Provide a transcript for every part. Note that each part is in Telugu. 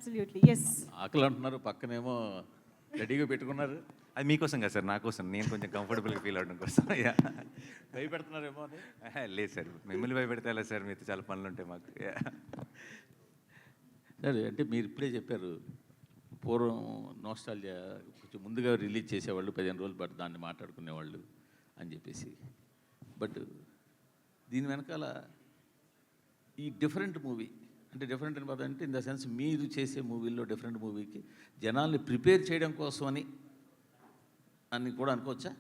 Absolutely yes. ఆకలి అంటున్నారు, పక్కనేమో రెడీగా పెట్టుకున్నారు. అది మీకోసం కదా సార్, నా కోసం, నేను కొంచెం కంఫర్టబుల్గా ఫీల్ అవడం కోసం. భయపెడుతున్నారేమో అని. లేదు సార్, మిమ్మల్ని భయపెడితే ఎలా సార్, మీతో చాలా పనులు ఉంటాయి మాకు. సరే, అంటే మీరు ఇప్పుడే చెప్పారు పూర్వం నోస్టాల్జియా కొంచెం ముందుగా రిలీజ్ చేసేవాళ్ళు, 15 రోజులు పాటు దాన్ని మాట్లాడుకునేవాళ్ళు అని చెప్పేసి. బట్ దీని వెనకాల ఈ డిఫరెంట్ మూవీ అంటే డిఫరెంట్ అని అంటే ఇన్ ద సెన్స్ మీరు చేసే మూవీల్లో డిఫరెంట్ మూవీకి జనాల్ని ప్రిపేర్ చేయడం కోసమని అని కూడా అనుకోవచ్చా?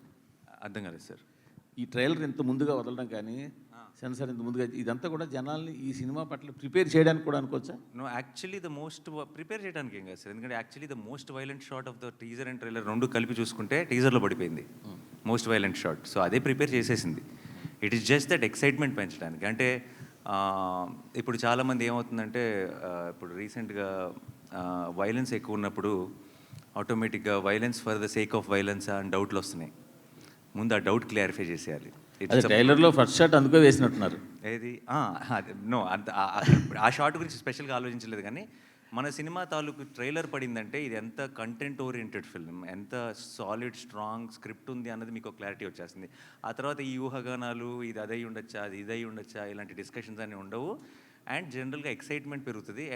అర్థం కాలేదు సార్. ఈ ట్రైలర్ ఇంత ముందుగా వదలడం కానీ సెన్సార్ ఇంత ముందుగా ఇదంతా కూడా జనాల్ని ఈ సినిమా పట్ల ప్రిపేర్ చేయడానికి కూడా అనుకోవచ్చా? No, actually the most prepare చేయడానికి ఏం కాదు సార్, ఎందుకంటే actually the most violent shot of the teaser and trailer రెండు కలిపి చూసుకుంటే టీజర్లో పడిపోయింది మోస్ట్ వైలెంట్ షాట్. సో అదే ప్రిపేర్ చేసేసింది. It is just that excitement పెంచడానికి. అంటే ఇప్పుడు చాలామంది ఏమవుతుందంటే ఇప్పుడు రీసెంట్గా వైలెన్స్ ఎక్కువ ఉన్నప్పుడు ఆటోమేటిక్గా violence for the sake of violence అని డౌట్లు వస్తున్నాయి. ముందు ఆ డౌట్ క్లారిఫై చేసేయాలి. ట్రైలర్లో ఫస్ట్ షాట్ అందుకో వేసినట్టున్నారు. ఏది నో, అంత ఆ షాట్ గురించి స్పెషల్గా ఆలోచించలేదు. కానీ మన సినిమా తాలూకు ట్రైలర్ పడిందంటే ఇది ఎంత కంటెంట్ ఓరియంటెడ్ ఫిల్మ్, ఎంత సాలిడ్ స్ట్రాంగ్ స్క్రిప్ట్ ఉంది అన్నది మీకు క్లారిటీ వచ్చేస్తుంది. ఆ తర్వాత ఈ ఊహాగానాలు ఇది అదై ఉండొచ్చా, అది ఇదై ఉండొచ్చా, ఇలాంటి డిస్కషన్స్ అన్నీ ఉండవు. అండ్ జనరల్గా ఎక్సైట్మెంట్ పెరుగుతుంది.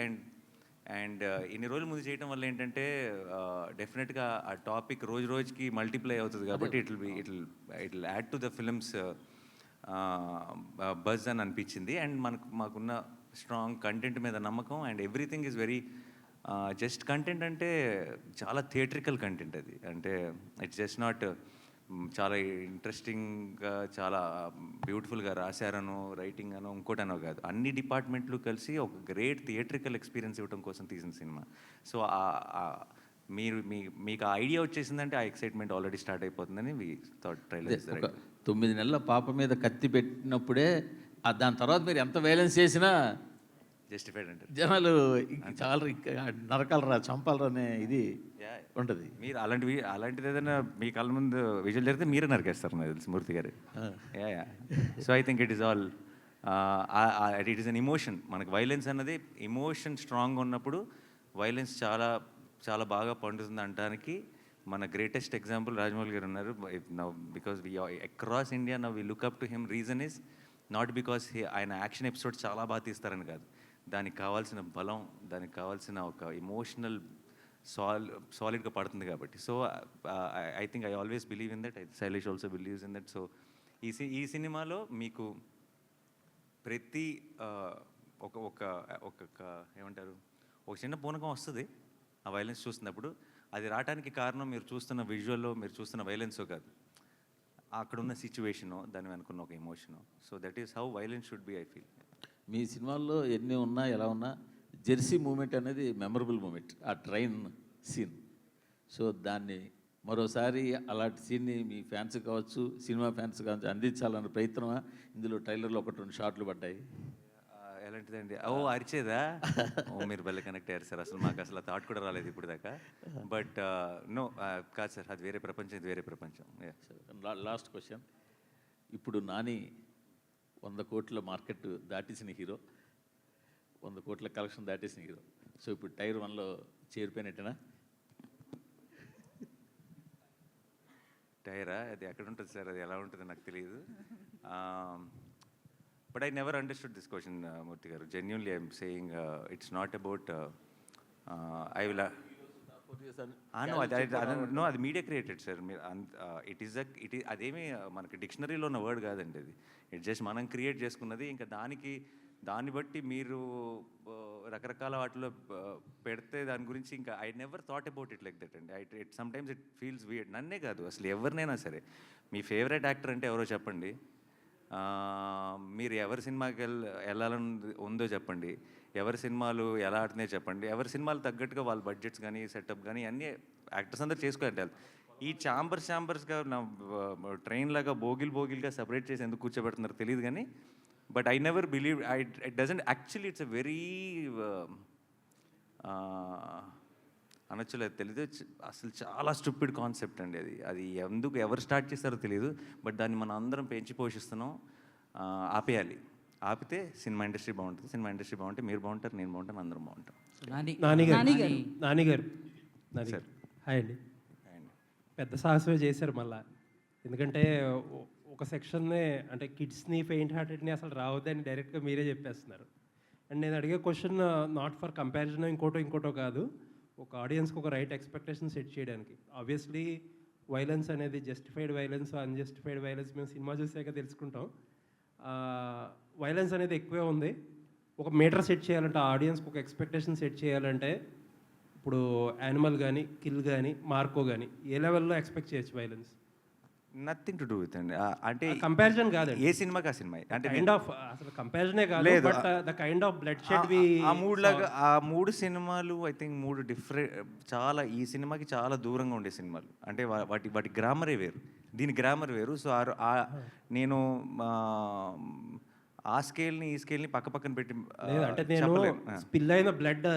అండ్ ఇన్ని రోజుల ముందు చేయడం వల్ల ఏంటంటే డెఫినెట్గా ఆ టాపిక్ రోజు రోజుకి మల్టిప్లై అవుతుంది కాబట్టి it will add to the films buzz అని అనిపించింది. అండ్ మాకున్న స్ట్రాంగ్ కంటెంట్ మీద నమ్మకం and everything is very just content అంటే చాలా థియేట్రికల్ కంటెంట్ అది. అంటే ఇట్స్ జస్ట్ నాట్ చాలా ఇంట్రెస్టింగ్గా చాలా బ్యూటిఫుల్గా రాశారనో రైటింగ్ అనో ఇంకోటనో కాదు, అన్ని డిపార్ట్మెంట్లు కలిసి ఒక గ్రేట్ థియేట్రికల్ ఎక్స్పీరియన్స్ ఇవ్వడం కోసం తీసిన సినిమా. సో మీకు ఆ ఐడియా వచ్చేసిందంటే ఆ ఎక్సైట్మెంట్ ఆల్రెడీ స్టార్ట్ అయిపోతుందని ట్రైలర్. 9 నెలల పాప మీద కత్తి పెట్టినప్పుడే దాని తర్వాత మీరు ఎంత వైలెన్స్ చేసినా జస్టిఫైడ్ అంటే జనాలు చాలా నరకాలరా చంపాలరా అనే ఇది ఉంటుంది. మీరు అలాంటిది ఏదైనా మీ కళ్ళ ముందు విజువల్ జరిగితే మీరే నరికేస్తారు నాకు తెలుసు మూర్తి గారు. So I think it is all it is an emotion. మనకు వైలెన్స్ అన్నది ఇమోషన్ స్ట్రాంగ్ ఉన్నప్పుడు వైలెన్స్ చాలా చాలా బాగా పండుతుంది అనడానికి మన గ్రేటెస్ట్ ఎగ్జాంపుల్ రాజమౌళి గారు ఉన్నారు. Now because we across India now we look up to him. Reason is not because ఆయన యాక్షన్ ఎపిసోడ్ చాలా బాగా తీస్తారని కాదు, దానికి కావాల్సిన బలం, దానికి కావాల్సిన ఒక ఇమోషనల్ సాలిడ్గా పడుతుంది కాబట్టి. So I think I always believe in that. Shailesh also believes in that. So ఈ సినిమాలో మీకు ప్రతి ఒక ఏమంటారు ఒక చిన్న పూనకం వస్తుంది ఆ వైలెన్స్ చూస్తున్నప్పుడు. అది రావడానికి కారణం మీరు చూస్తున్న విజువల్లో మీరు చూస్తున్న వైలెన్సో కాదు, అక్కడున్న సిచ్యువేషను, దాని వెనుకున్న ఒక emotion. So that is how violence should be I feel. మీ సినిమాల్లో ఎన్ని ఉన్నా ఎలా ఉన్నా జెర్సీ మూమెంట్ అనేది మెమరబుల్ మూమెంట్, ఆ ట్రైన్ సీన్. సో దాన్ని మరోసారి అలాంటి సీన్ని మీ ఫ్యాన్స్ కావచ్చు, సినిమా ఫ్యాన్స్ కావచ్చు అందించాలన్న ప్రయత్నమా? ఇందులో ట్రైలర్లో 1-2 షాట్లు పడ్డాయి. ఎలాంటిదండి? అరిచేదా? మీరు భలే కనెక్ట్ అయ్యారు సార్. అసలు మాకు అసలు థాట్ కూడా రాలేదు ఇప్పుడు దాకా. బట్ నో, కాదు సార్, అది వేరే ప్రపంచం, ఇది వేరే ప్రపంచం. Last question. ఇప్పుడు నాని 100 కోట్ల మార్కెట్ దాటేసిన హీరో, 100 కోట్ల కలెక్షన్ దాటేసిన హీరో. సో ఇప్పుడు టైర్ 1లో చేరిపోయినట్టేనా? టైరా? అది ఎక్కడ ఉంటుంది సార్, అది ఎలా ఉంటుందో నాకు తెలియదు. But I never understood this question Murthy garu. Genuinely I'm saying it's not about I will know, అది మీడియా క్రియేటెడ్ సార్. మీరు అదేమి మనకి డిక్షనరీలో ఉన్న వర్డ్ కాదండి అది. ఇట్ జస్ట్ మనం క్రియేట్ చేసుకున్నది. ఇంకా దాన్ని బట్టి మీరు రకరకాల వాటిలో పెడితే దాని గురించి ఇంకా I never thought about it like that అండి. It sometimes it feels weird. నన్నే కాదు, అసలు ఎవరినైనా సరే, మీ ఫేవరెట్ యాక్టర్ అంటే ఎవరో చెప్పండి, మీరు ఎవరి సినిమాకి వెళ్ళాలని ఉందో చెప్పండి, ఎవరి సినిమాలు ఎలా ఆడుతున్నాయో చెప్పండి, ఎవరి సినిమాలు తగ్గట్టుగా వాళ్ళ బడ్జెట్స్ కానీ సెటప్ కానీ అన్నీ యాక్టర్స్ అందరూ చేసుకోవాలి. ఈ ఛాంబర్స్గా నా ట్రైన్ లాగా బోగిల్గా సపరేట్ చేసి ఎందుకు కూర్చోబెడుతున్నారో తెలియదు కానీ, but I never believe it doesn't actually it's a very అనొచ్చులేదు తెలీదు, అసలు చాలా స్టూపిడ్ కాన్సెప్ట్ అండి అది. అది ఎందుకు ఎవరు స్టార్ట్ చేస్తారో తెలియదు, బట్ దాన్ని మనం అందరం పెంచి పోషిస్తున్నాం. ఆపేయాలి. ఆపితే సినిమా ఇండస్ట్రీ బాగుంటుంది. సినిమా ఇండస్ట్రీ బాగుంటే మీరు బాగుంటారు, నేను బాగుంటాను, అందరం బాగుంటాం. నాని నాని గారు నాని నాని గారు నాని సార్. హాయ్ అండి. పెద్ద సాహసమే చేశారు మళ్ళా. ఎందుకంటే ఒక సెక్షన్నే అంటే కిడ్స్ని ఫెయింట్ హార్టెడ్ని అసలు రావద్దని డైరెక్ట్గా మీరే చెప్పేస్తున్నారు. అండ్ నేను అడిగే క్వశ్చన్ నాట్ ఫర్ కంపారిజన్ ఇంకోటో కాదు, ఒక ఆడియన్స్కి ఒక రైట్ ఎక్స్పెక్టేషన్ సెట్ చేయడానికి. ఆబ్వియస్లీ వైలెన్స్ అనేది జస్టిఫైడ్ వైలెన్స్ అన్జస్టిఫైడ్ వైలెన్స్ మేము సినిమా చూసాక తెలుసుకుంటాం. వైలెన్స్ అనేది ఎక్కువే ఉంది. ఒక మీటర్ సెట్ చేయాలంటే ఆడియన్స్కి ఒక ఎక్స్పెక్టేషన్ సెట్ చేయాలంటే ఇప్పుడు యానిమల్ కానీ కిల్ కానీ మార్కో కానీ ఏ లెవెల్లో ఎక్స్పెక్ట్ చేయొచ్చు violence? Nothing to do with అండి. అంటే కంపారిజన్ కాదండి, ఏ సినిమాకి ఆ సినిమా అంటే కైండ్ ఆఫ్ అసలు కంపారిజనే కాదు, లేదు. But the kind of bloodshed we ఆ మూడు లాగా ఆ 3 సినిమాలు ఐ థింక్ 3 డిఫరెంట్, చాలా ఈ సినిమాకి చాలా దూరంగా ఉండే సినిమాలు. అంటే వాటి గ్రామరే వేరు, దీని గ్రామర్ వేరు. సో నేను ఆ స్కేల్ని ఈ స్కేల్ని పక్క పక్కన పెట్టి లేదు అంటే నేను స్పిల్ అయిన బ్లడ్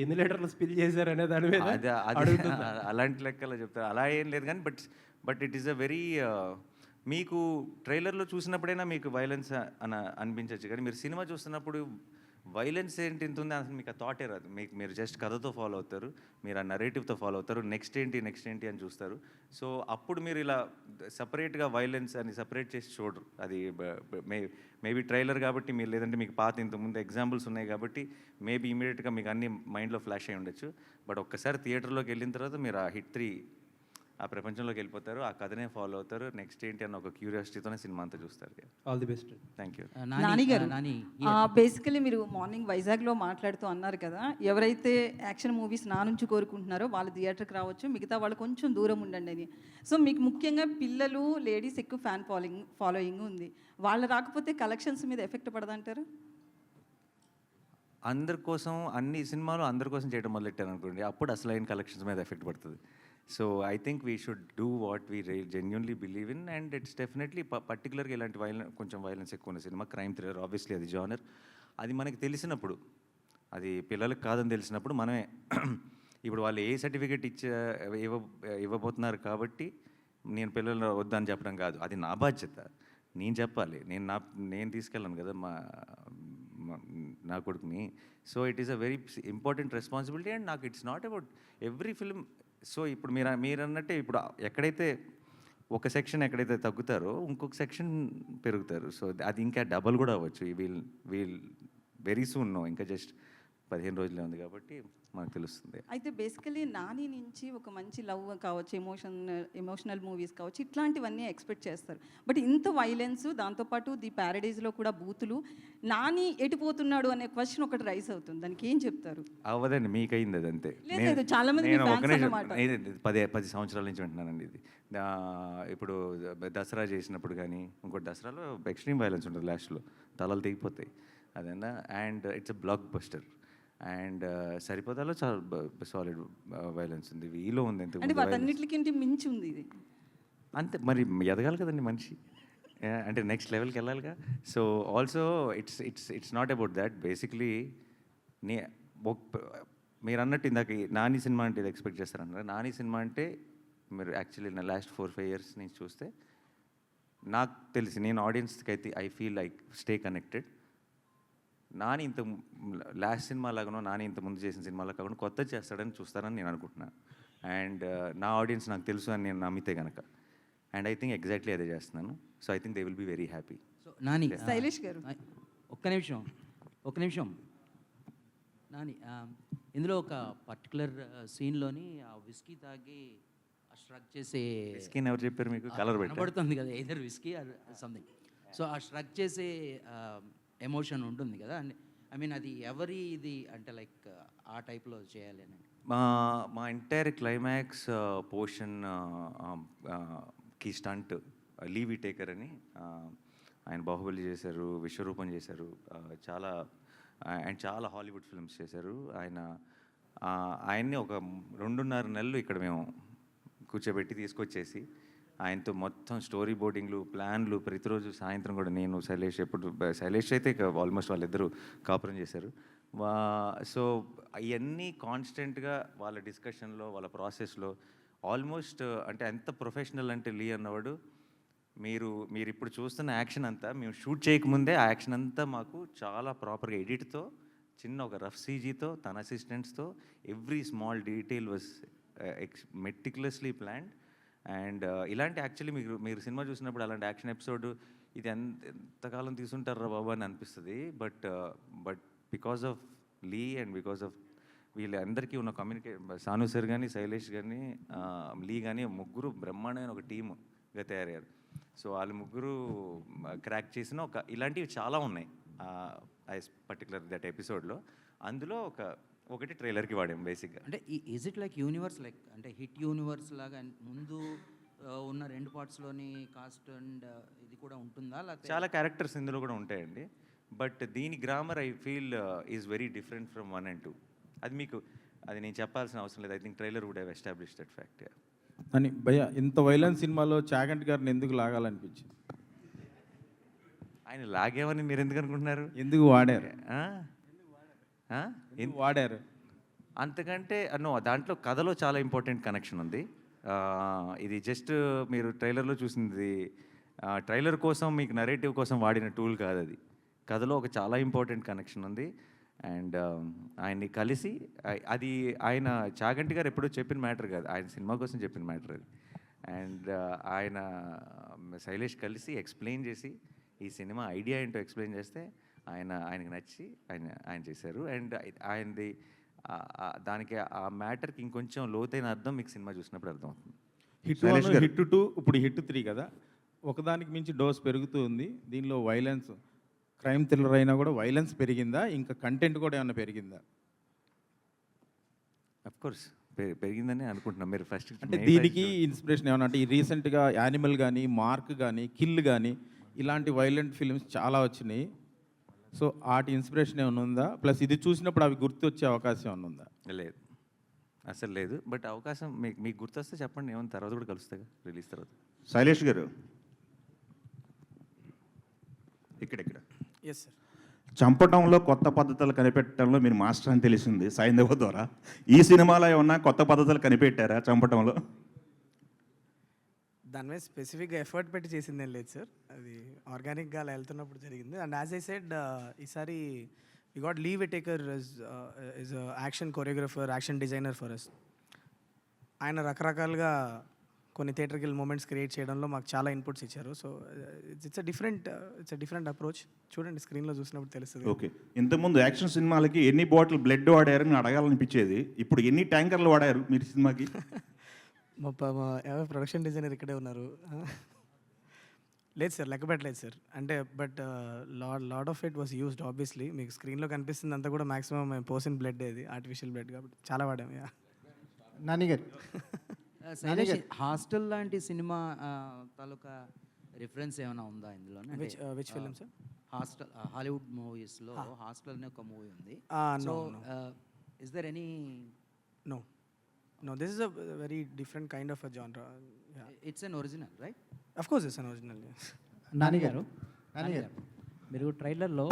ఎన్ని లీటర్లు స్పిల్ చేశారు అనే దాని మీద అడుగుతున్నా. అలాంటి లెక్కలో చెప్తారు, అలా ఏం లేదు కానీ but it is a very, మీకు ట్రైలర్లో చూసినప్పుడైనా మీకు వైలెన్స్ అనిపించవచ్చు, కానీ మీరు సినిమా చూస్తున్నప్పుడు వైలెన్స్ ఏంటి ఇంత ఉంది అసలు మీకు ఆ థాటే రాదు. మీరు జస్ట్ కథతో ఫాలో అవుతారు, మీరు ఆ నరేటివ్తో ఫాలో అవుతారు, నెక్స్ట్ ఏంటి అని చూస్తారు. సో అప్పుడు మీరు ఇలా సపరేట్గా వైలెన్స్ అని సపరేట్ చేసి చూడరు. అది మేబీ ట్రైలర్ కాబట్టి మీరు, లేదంటే మీకు పాత ఇంతకుముందు ఎగ్జాంపుల్స్ ఉన్నాయి కాబట్టి మేబీ ఇమీడియట్గా మీకు అన్ని మైండ్లో ఫ్లాష్ అయి ఉండొచ్చు. బట్ ఒక్కసారి థియేటర్లోకి వెళ్ళిన తర్వాత మీరు ఆ హిట్ 3 ఆ ప్రపంచంలోకి వెళ్ళిపోతారు, ఆ కథనే ఫాలో అవుతారు, నెక్స్ట్ ఏంటి అన్న ఒక క్యూరియాసిటీతోనే సినిమా అంతా చూస్తారు. All the best. Thank you. Nani గారు, బేసికలీ మీరు మార్నింగ్ వైజాగ్లో మాట్లాడుతూ అన్నారు కదా, ఎవరైతే యాక్షన్ మూవీస్ నా నుంచి కోరుకుంటున్నారో వాళ్ళు థియేటర్కి రావచ్చు, మిగతా వాళ్ళు కొంచెం దూరం ఉండండి అని. సో మీకు ముఖ్యంగా పిల్లలు, లేడీస్ ఎక్కువ ఫ్యాన్ ఫాలోయింగ్ ఉంది, వాళ్ళు రాకపోతే కలెక్షన్స్ మీద ఎఫెక్ట్ పడదంటారు? అందరి కోసం అన్ని సినిమాలు అందరి కోసం చేయడం మొదలెట్టారు అనుకోండి, అప్పుడు అసలైన కలెక్షన్స్ మీద ఎఫెక్ట్ పడుతుంది. So I think we should do what we genuinely believe in, and it's definitely పర్టికులర్గా ఇలాంటి కొంచెం వైలెన్స్ ఎక్కువ ఉన్న సినిమా క్రైమ్ థ్రిల్లర్, ఆబ్వియస్లీ అది జానర్. అది మనకి తెలిసినప్పుడు, అది పిల్లలకు కాదని తెలిసినప్పుడు మనమే ఇప్పుడు వాళ్ళు ఏ సర్టిఫికేట్ ఇవ్వబోతున్నారు కాబట్టి నేను పిల్లలు వద్దని చెప్పడం కాదు, అది నా బాధ్యత, నేను చెప్పాలి, నేను తీసుకెళ్ళాను కదా నా కొడుకుని. So it is a very important responsibility, and నాకు it's not about every film. So ఇప్పుడు మీరు అన్నట్టే, ఇప్పుడు ఎక్కడైతే ఒక సెక్షన్ ఎక్కడైతే తగ్గుతారో ఇంకొక సెక్షన్ పెరుగుతారు. సో అది ఇంకా డబల్ కూడా అవ్వచ్చు. వీల్ వెరీ సూన్ నో, ఇంకా జస్ట్ 15 రోజులే ఉంది కాబట్టి మనకు తెలుస్తుంది. అయితే బేసికలీ నాని నుంచి ఒక మంచి లవ్ కావచ్చు, ఎమోషనల్ మూవీస్ కావచ్చు, ఇట్లాంటివన్నీ ఎక్స్పెక్ట్ చేస్తారు. బట్ ఇంత వైలెన్స్, దాంతోపాటు ది ప్యారడైజ్లో కూడా బూతులు, నాని ఎటుపోతున్నాడు అనే క్వశ్చన్ ఒకటి రైస్ అవుతుంది, దానికి ఏం చెప్తారు? అవ్వదండి, మీకైంది అది అంతే. లేదు, చాలా మంది నేను fans అన్నమాట. 10 సంవత్సరాల నుంచి వింటున్నానండి ఇది. ఇప్పుడు దసరా చేసినప్పుడు కానీ ఇంకోటి దసరాలో ఎక్స్ట్రీమ్ వైలెన్స్ ఉంటుంది, లాస్ట్లో తలలు తెగిపోతాయి అదన్నా, and it's a blockbuster. And సరిపోతాలో చాలా సాలిడ్ వైలెన్స్ ఉంది, వీలో ఉంది, అంటే వాటన్నిటికి మించి ఉంది ఇది. అంతే, మరి ఎదగాలి కదండి మనిషి, అంటే నెక్స్ట్ లెవెల్కి వెళ్ళాలిగా. So also it's not about that. Basically మీరు అన్నట్టు ఇందాక నాని సినిమా అంటే ఇది ఎక్స్పెక్ట్ చేస్తారన్నారు. నాని సినిమా అంటే మీరు యాక్చువల్లీ నా లాస్ట్ 4-5 years నుంచి చూస్తే నాకు తెలిసి, నేను ఆడియన్స్కి అయితే I feel like stay connected. Nani ఇంత లాస్ట్ సినిమా లాగానో, నాని ఇంత ముందు చేసిన సినిమాలో కాకుండా కొత్త చేస్తాడని చూస్తారని నేను అనుకుంటున్నాను. అండ్ నా ఆడియన్స్ నాకు తెలుసు అని నేను నమ్మితే కనుక, అండ్ ఐ థింక్ ఎగ్జాక్ట్లీ అదే చేస్తున్నాను. So I think they will be very happy. So Nani, Shailesh garu ఒక్క నిమిషం నాని, ఇందులో ఒక పర్టికులర్ సీన్లోని ఆ విస్కీ తాగి స్ట్రక్ చేసే, స్కిన్ ఎవరు చెప్పారు మీకు? కలర్ పడుతుంది కదా, either whisky or something. So ఆ స్ట్రక్ చేసే ఎమోషన్ ఉంటుంది కదా, ఐ మీన్ అది ఎవరి ఇది అంటే లైక్ ఆ టైప్లో చేయాలి అని. మా ఎంటైర్ క్లైమాక్స్ పోర్షన్ కి స్టంట్ లీవీ టేకర్ అని, ఆయన బాహుబలి చేశారు, విశ్వరూపం చేశారు, చాలా హాలీవుడ్ ఫిల్మ్స్ చేశారు. ఆయన్ని ఒక 2.5 నెలలు ఇక్కడ మేము కూర్చోబెట్టి తీసుకొచ్చేసి ఆయనతో మొత్తం స్టోరీ బోర్డింగ్లు, ప్లాన్లు, ప్రతిరోజు సాయంత్రం కూడా నేను, శైలేష్ అయితే ఆల్మోస్ట్ వాళ్ళిద్దరూ కాపురం చేశారు. సో అవన్నీ కాన్స్టెంట్గా వాళ్ళ డిస్కషన్లో, వాళ్ళ ప్రాసెస్లో ఆల్మోస్ట్, అంటే ఎంత ప్రొఫెషనల్ అంటే లీ అన్నవాడు, మీరు ఇప్పుడు చూస్తున్న యాక్షన్ అంతా మేము షూట్ చేయకముందే ఆ యాక్షన్ అంతా మాకు చాలా ప్రాపర్గా ఎడిట్తో చిన్న ఒక రఫ్ సీజీతో తన అసిస్టెంట్స్తో every small detail was meticulously planned. And ఇలాంటి యాక్చువల్లీ మీరు సినిమా చూసినప్పుడు అలాంటి యాక్షన్ ఎపిసోడ్ ఇది ఎంతకాలం తీసుంటారా బాబు అని అనిపిస్తుంది. But because of Lee and because of వీళ్ళందరికీ ఉన్న సాను సార్ కానీ, శైలేష్ కానీ, లీ కానీ ముగ్గురు బ్రహ్మాండమైన ఒక టీమ్గా తయారయ్యారు. సో వాళ్ళు ముగ్గురు క్రాక్ చేసిన ఇలాంటివి చాలా ఉన్నాయి పర్టికులర్ దట్ ఎపిసోడ్లో. అందులో ఒకటి ట్రైలర్కి వాడాం బేసిక్గా. అంటే is it like universe, like అంటే హిట్ యూనివర్స్ లాగా ముందు ఉన్న 2 పార్ట్స్లోని కాస్ట్ అండ్ ఇది కూడా ఉంటుందా? లేకపోతే చాలా క్యారెక్టర్స్ ఇందులో కూడా ఉంటాయండి. బట్ దీని grammar I feel is very different from 1 and 2. అది నేను చెప్పాల్సిన అవసరం లేదు. I think trailer would have establish that fact. అని భయ్య ఇంత వైలెన్స్ సినిమాలో చాగంటి గారిని ఎందుకు లాగాలనిపించింది? ఆయన లాగేమని మీరు ఎందుకు అనుకుంటున్నారు? ఎందుకు వాడారు? ఎందుకు వాడారు అంతకంటే దాంట్లో కథలో చాలా ఇంపార్టెంట్ కనెక్షన్ ఉంది. ఇది జస్ట్ మీరు ట్రైలర్లో చూసింది ట్రైలర్ కోసం మీకు నరేటివ్ కోసం వాడిన టూల్ కాదు. అది కథలో ఒక చాలా ఇంపార్టెంట్ కనెక్షన్ ఉంది. అండ్ ఆయన్ని కలిసి అది ఆయన చాగంటి గారు ఎప్పుడూ చెప్పిన మ్యాటర్ కాదు, ఆయన సినిమా కోసం చెప్పిన మ్యాటర్ అది. అండ్ ఆయన శైలేష్ కలిసి ఎక్స్ప్లెయిన్ చేసి ఈ సినిమా ఐడియా ఏంటో ఎక్స్ప్లెయిన్ చేస్తే ఆయనకి నచ్చి ఆయన చేశారు. అండ్ ఆయనది దానికి ఆ మ్యాటర్కి ఇంకొంచెం లోతైన అర్థం మీకు సినిమా చూసినప్పుడు అర్థం అవుతుంది. హిట్ 1, హిట్ 2, ఇప్పుడు హిట్ 3 కదా, ఒకదానికి మించి డోస్ పెరుగుతూ ఉంది. దీనిలో వైలెన్స్, క్రైమ్ థ్రిల్లర్ అయినా కూడా వైలెన్స్ పెరిగిందా? ఇంకా కంటెంట్ కూడా ఏమైనా పెరిగిందా? అఫ్కోర్స్ పెరిగిందని అనుకుంటున్నాం. మీరు ఫస్ట్ అంటే దీనికి ఇన్స్పిరేషన్ ఏమన్నా అంటే ఈ రీసెంట్గా యానిమల్ కానీ, మార్క్ కానీ, కిల్ కానీ ఇలాంటి వైలెంట్ ఫిల్మ్స్ చాలా వచ్చినాయి. సో వాటి ఇన్స్పిరేషన్ ఏమైనా ఉందా? ప్లస్ ఇది చూసినప్పుడు అవి గుర్తొచ్చే అవకాశం ఏమైనా ఉందా? లేదు, అసలు లేదు. బట్ అవకాశం మీకు గుర్తొస్తే చెప్పండి, ఏమైనా తర్వాత కూడా కలుస్తాగా రిలీజ్ తర్వాత. శైలేష్ గారు ఇక్కడ ఎస్ సార్. చంపటంలో కొత్త పద్ధతులు కనిపెట్టడంలో మీరు మాస్టర్ అని తెలిసింది సైంధవ ద్వారా. ఈ సినిమాలో ఏమన్నా కొత్త పద్ధతులు కనిపెట్టారా చంపటంలో? దాని మీద స్పెసిఫిక్గా ఎఫర్ట్ పెట్టి చేసిందేం లేదు సార్, అది ఆర్గానిక్గా అలా వెళ్తున్నప్పుడు జరిగింది. అండ్ యాజ్ ఐ సెడ్ ఈసారి we got Lee Whittaker is action choreographer, action designer for us. ఆయన రకరకాలుగా కొన్ని థియేటర్కిల్ మూమెంట్స్ క్రియేట్ చేయడంలో మాకు చాలా ఇన్పుట్స్ ఇచ్చారు. So it's different approach. చూడండి, స్క్రీన్లో చూసినప్పుడు తెలుస్తుంది. ఓకే, ఇంతకుముందు యాక్షన్ సినిమాలకి ఎన్ని బాటిల్ బ్లడ్ వాడారని అడగాలనిపించేది, ఇప్పుడు ఎన్ని ట్యాంకర్లు వాడారు మీరు సినిమాకి? మా ప్రొడక్షన్ డిజైనర్ ఇక్కడే ఉన్నారు. లేదు సార్, లెక్క పెట్టలేదు సార్. అంటే but lot of it was used obviously. మీకు స్క్రీన్లో కనిపిస్తుంది అంతా కూడా మాక్సిమం మేము పోసిన బ్లడ్, అది ఆర్టిఫిషియల్ బ్లడ్ కాబట్టి చాలా వాడాము. నాని గారు హాస్టల్ లాంటి సినిమా తాలూకా రిఫరెన్స్ ఏమైనా ఉందా ఇందులో? Which film sir? Hostel, Hollywood మూవీస్లో హాస్టల్ అనే ఒక మూవీ ఉంది. No. Is there any? No, this is a very different kind of a genre. Yeah. It's an original, right? Of course it's an original, yes. Nani గారు మీరు ట్రైలర్లో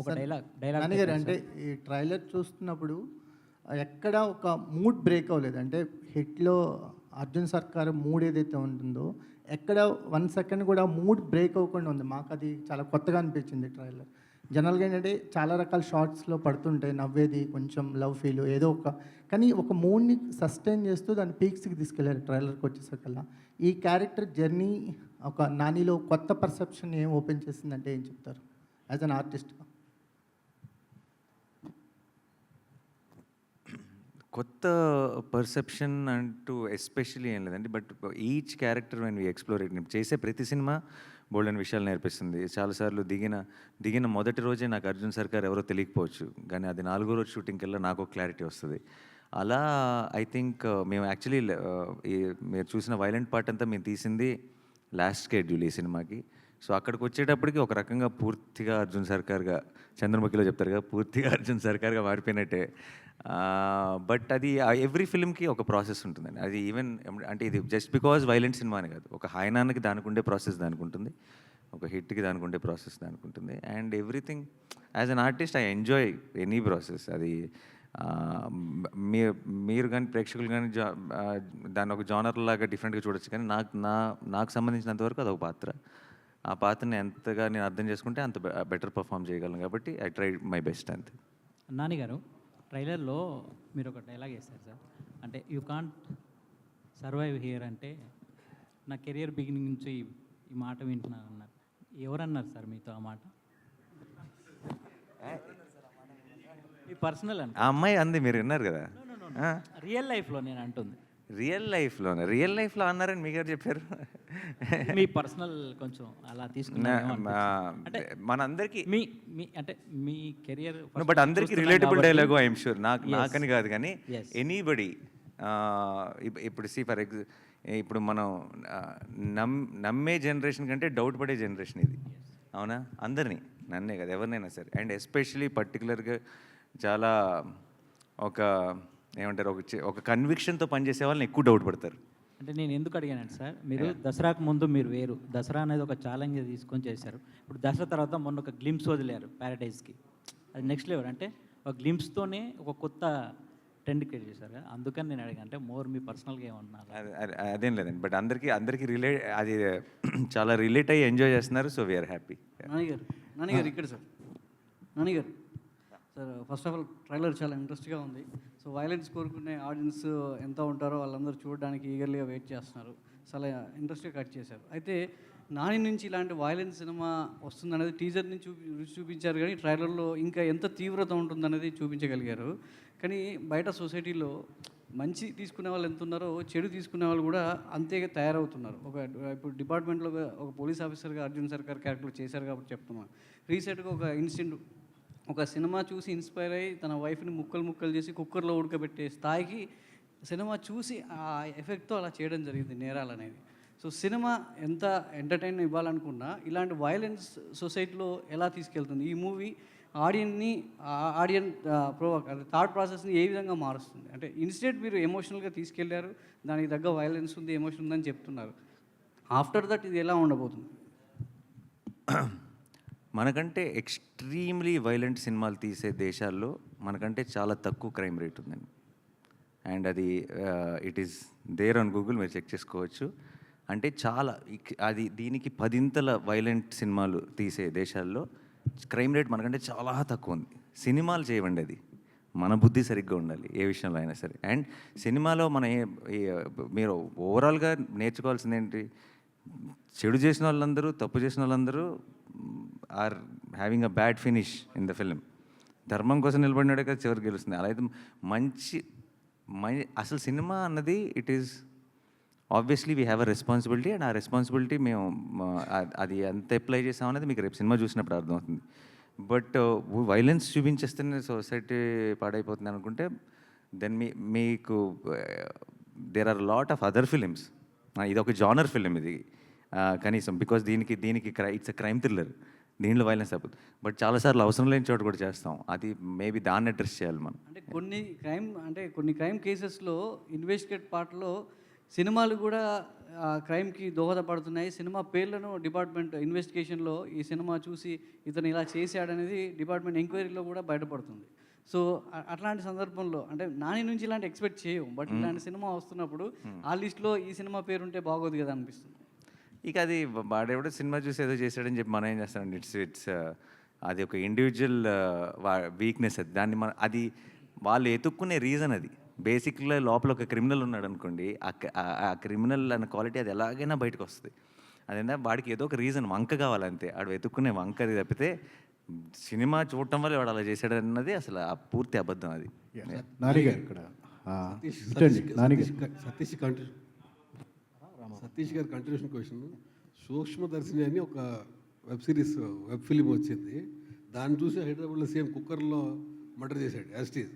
ఒక డైలాగ్ నాని గారు అంటే ఈ ట్రైలర్ చూస్తున్నప్పుడు ఎక్కడ ఒక మూడ్ బ్రేక్ అవ్వలేదు. అంటే హిట్లో అర్జున్ సర్కార్ మూడ్ ఏదైతే ఉంటుందో ఎక్కడ 1 సెకండ్ కూడా మూడ్ బ్రేక్ అవ్వకుండా ఉంది. మాకు అది చాలా కొత్తగా అనిపించింది ట్రైలర్. జనరల్గా ఏంటంటే చాలా రకాల షార్ట్స్లో పడుతుంటాయి, నవ్వేది, కొంచెం లవ్ ఫీల్ ఏదో కానీ ఒక మూడ్ని సస్టైన్ చేస్తూ దాన్ని పీక్స్కి తీసుకెళ్ళారు ట్రైలర్కి వచ్చేసరికల్లా. ఈ క్యారెక్టర్ జర్నీ ఒక నానిలో కొత్త పర్సెప్షన్ ఏం ఓపెన్ చేసిందంటే ఏం చెప్తారు యాజ్ అన్ ఆర్టిస్ట్గా? కొత్త పర్సెప్షన్ అంటూ ఎస్పెషలీ ఏం లేదండి. But each character when we explore it, చేసే ప్రతి సినిమా బోల్డెన్ విషయాలు నేర్పిస్తుంది. చాలాసార్లు దిగిన మొదటి రోజే నాకు అర్జున్ సర్కార్ ఎవరో తెలియకపోవచ్చు, కానీ అది 4వ రోజు షూటింగ్కి వెళ్ళి నాకు ఒక క్లారిటీ వస్తుంది. అలా ఐ థింక్ మేము యాక్చువల్లీ మీరు చూసిన వైలెంట్ పార్ట్ అంతా మేము తీసింది లాస్ట్ స్కెడ్యూల్ ఈ సినిమాకి. సో అక్కడికి వచ్చేటప్పటికి ఒక రకంగా పూర్తిగా అర్జున్ సర్కార్గా, చంద్రముఖిలో చెప్తారు కదా, పూర్తిగా అర్జున్ సర్కార్గా మారిపోయినట్టే. బట్ అది ఎవ్రీ ఫిల్మ్కి ఒక ప్రాసెస్ ఉంటుందండి. అది ఈవెన్ అంటే ఇది జస్ట్ బికాజ్ వైలెంట్ సినిమా అని కాదు, ఒక హైనాన్కి దానికి ఉండే ప్రాసెస్ దానికి ఉంటుంది, ఒక హిట్కి దానికి ఉండే ప్రాసెస్ దానికి ఉంటుంది. And everything as an artist I enjoy any process. అది మీరు కానీ ప్రేక్షకులు కానీ దాన్ని ఒక జానర్ లాగా డిఫరెంట్గా చూడొచ్చు, కానీ నాకు సంబంధించినంతవరకు అదొక పాత్ర. ఆ పాత్రని ఎంతగా నేను అర్థం చేసుకుంటే అంత బెటర్ పర్ఫామ్ చేయగలను. కాబట్టి ఐ ట్రై మై బెస్ట్ అంతే. నాని గారు ట్రైలర్లో మీరు ఒక డైలాగ్ వేస్తారు సార్, అంటే యూ కాంట్ సర్వైవ్ హియర్ అంటే నా కెరియర్ బిగినింగ్ నుంచి ఈ మాట వింటున్నాను అన్నారు. ఎవరన్నారు సార్ మీతో ఆ మాట? మీ పర్సనల్ అంటే ఆ అమ్మాయి అంది, మీరు విన్నారు కదా. రియల్ లైఫ్లో నేను అంటుంది. రియల్ లైఫ్లో అన్నారని మీకు ఎవరు చెప్పారు? మీ పర్సనల్ కొంచెం అలా తీసుకున్నాను అంటే మనందరికీ మీ మీ అంటే మీ కెరియర్ బట్ అందరికీ రిలేటబుల్ డైలాగ్ ఐఎమ్ షూర్. నాకని కాదు కానీ ఎనీబడి ఇప్పుడు ఇప్పుడు మనం నమ్మే జనరేషన్ కంటే డౌట్ పడే జనరేషన్ ఇది, అవునా? అందరినీ, నన్నే కదా, ఎవరినైనా సరే. అండ్ ఎస్పెషలీ పర్టికులర్గా చాలా ఏమంటారు, ఒక కన్విక్షన్తో పనిచేసే వాళ్ళని ఎక్కువ డౌట్ పడతారు. అంటే నేను ఎందుకు అడిగానంటే సార్, మీరు దసరాకు ముందు మీరు వేరు, దసరా అనేది ఒక ఛాలెంజ్ తీసుకొని చేశారు. ఇప్పుడు దసరా తర్వాత మొన్న ఒక గ్లింప్స్ వదిలేరు ప్యారడైజ్కి, అది నెక్స్ట్ లెవెల్. అంటే ఒక గ్లింప్స్తోనే ఒక కొత్త ట్రెండ్ క్రియేట్ చేశారు కదా, అందుకని నేను అడిగాను. అంటే మోర్ మీ పర్సనల్గా ఏమన్నారు? అదేం లేదండి, బట్ అందరికీ అది చాలా రిలేట్ అయ్యి ఎంజాయ్ చేస్తున్నారు. So we are happy. నాన్నగారు ఇక్కడ సార్, నాన్నగారు sir, first of all trailer చాలా ఇంట్రెస్ట్గా ఉంది. సో వైలెన్స్ కోరుకునే ఆడియన్స్ ఎంత ఉంటారో వాళ్ళందరూ చూడడానికి ఈగర్లీగా వెయిట్ చేస్తున్నారు. చాలా ఇంట్రెస్ట్గా కట్ చేశారు. అయితే నాని నుంచి ఇలాంటి వైలెన్స్ సినిమా వస్తుందనేది టీజర్ నుంచి చూపించారు, కానీ ట్రైలర్లో ఇంకా ఎంత తీవ్రత ఉంటుందనేది చూపించగలిగారు. కానీ బయట సొసైటీలో మంచి తీసుకునే వాళ్ళు ఎంత ఉన్నారో చెడు తీసుకునే వాళ్ళు కూడా అంతే తయారవుతున్నారు. ఇప్పుడు డిపార్ట్మెంట్లో ఒక పోలీస్ ఆఫీసర్గా అర్జున్ సర్కార్ క్యారెక్టర్ చేశారు కాబట్టి చెప్తున్నాను. రీసెంట్గా ఒక ఇన్సిడెంట్, ఒక సినిమా చూసి ఇన్స్పైర్ అయ్యి తన వైఫ్ని ముక్కలు చేసి కుక్కర్లో ఉడకబెట్టే స్థాయికి సినిమా చూసి ఆ ఎఫెక్ట్తో అలా చేయడం జరిగింది నేరాలు అనేది. సో సినిమా ఎంత ఎంటర్టైన్ ఇవ్వాలనుకున్నా ఇలాంటి వైలెన్స్ సొసైటీలో ఎలా తీసుకెళ్తుంది? ఈ మూవీ ఆడియన్ ప్రోవోక్ అంటే థాట్ ప్రాసెస్ని ఏ విధంగా మారుస్తుంది? అంటే ఇన్స్టెంట్ మీరు ఎమోషనల్గా తీసుకెళ్లారు, దానికి తగ్గ వైలెన్స్ ఉంది, ఎమోషన్ ఉందని చెప్తున్నారు. ఆఫ్టర్ దట్ ఇది ఎలా ఉండబోతుంది? మనకంటే ఎక్స్ట్రీమ్లీ వైలెంట్ సినిమాలు తీసే దేశాల్లో మనకంటే చాలా తక్కువ క్రైమ్ రేట్ ఉందండి. అండ్ అది it is there on Google, మీరు చెక్ చేసుకోవచ్చు. అంటే చాలా దీనికి 10 వైలెంట్ సినిమాలు తీసే దేశాల్లో క్రైమ్ రేట్ మనకంటే చాలా తక్కువ ఉంది. సినిమాలు చేయవండి, అది మన బుద్ధి సరిగ్గా ఉండాలి ఏ విషయంలో అయినా సరే. అండ్ సినిమాలో మీరు ఓవరాల్గా నేర్చుకోవాల్సింది ఏంటి, చెడు చేసిన వాళ్ళందరూ, తప్పు చేసిన వాళ్ళందరూ are having a bad finish in the film. ధర్మం కోసం నిలబడినాడే కదా చివరికి గెలుస్తుంది. అలా అయితే అసలు సినిమా అన్నది it is obviously we have a responsibility. And ఆ రెస్పాన్సిబిలిటీ మేము అది ఎంత అప్లై చేసామనేది మీకు రేపు సినిమా చూసినప్పుడు అర్థమవుతుంది. బట్ వైలెన్స్ చూపించేస్తేనే సొసైటీ పాడైపోతుంది అనుకుంటే దెన్ మీకు there are lot of other films. ఇది ఒక జానర్ ఫిలిం ఇది కనీసం, బికాస్ దీనికి ఇట్స్ అ క్రైమ్ థ్రిల్లర్, దీంట్లో వైలెన్స్ అయిపోతుంది. బట్ చాలాసార్లు అవసరం లేని చోటు కూడా చేస్తాం, అది మేబీ దాన్ని అడ్రస్ చేయాలి మనం. అంటే కొన్ని క్రైమ్ కేసెస్లో ఇన్వెస్టిగేట్ పార్ట్లో సినిమాలు కూడా క్రైమ్కి దోహదపడుతున్నాయి. సినిమా పేర్లను డిపార్ట్మెంట్ ఇన్వెస్టిగేషన్లో ఈ సినిమా చూసి ఇతను ఇలా చేశాడనేది డిపార్ట్మెంట్ ఎంక్వైరీలో కూడా బయటపడుతుంది. సో అట్లాంటి సందర్భంలో అంటే నాని నుంచి ఇలాంటి ఎక్స్పెక్ట్ చేయము, బట్ ఇలాంటి సినిమా వస్తున్నప్పుడు ఆ లిస్ట్లో ఈ సినిమా పేరుంటే బాగోదు కదా అనిపిస్తుంది. ఇక అది వాడెవడో సినిమా చూసి ఏదో చేశాడని చెప్పి మనం ఏం చేస్తామండి, ఇట్స్ అది ఒక ఇండివిజువల్ వీక్నెస్. అది అది వాళ్ళు ఎతుక్కునే రీజన్. అది బేసిక్గా లోపల ఒక క్రిమినల్ ఉన్నాడు అనుకోండి, ఆ క్రిమినల్ అన్న క్వాలిటీ అది ఎలాగైనా బయటకు వస్తుంది. అదేనా వాడికి ఏదో ఒక రీజన్, వంక కావాలంతే, ఆడు వెతుక్కునే వంక. అది తప్పితే సినిమా చూడటం వల్ల వాడు అలా చేశాడు అన్నది అసలు ఆ పూర్తి అబద్ధం. అది సతీష్ గారి కంటిన్యూషన్ క్వశ్చన్. సూక్ష్మదర్శిని అని ఒక వెబ్ ఫిలిం వచ్చింది, దాన్ని చూసి హైదరాబాద్లో సేమ్ కుక్కర్లో మర్డర్ చేశాడు యాస్టీజ్.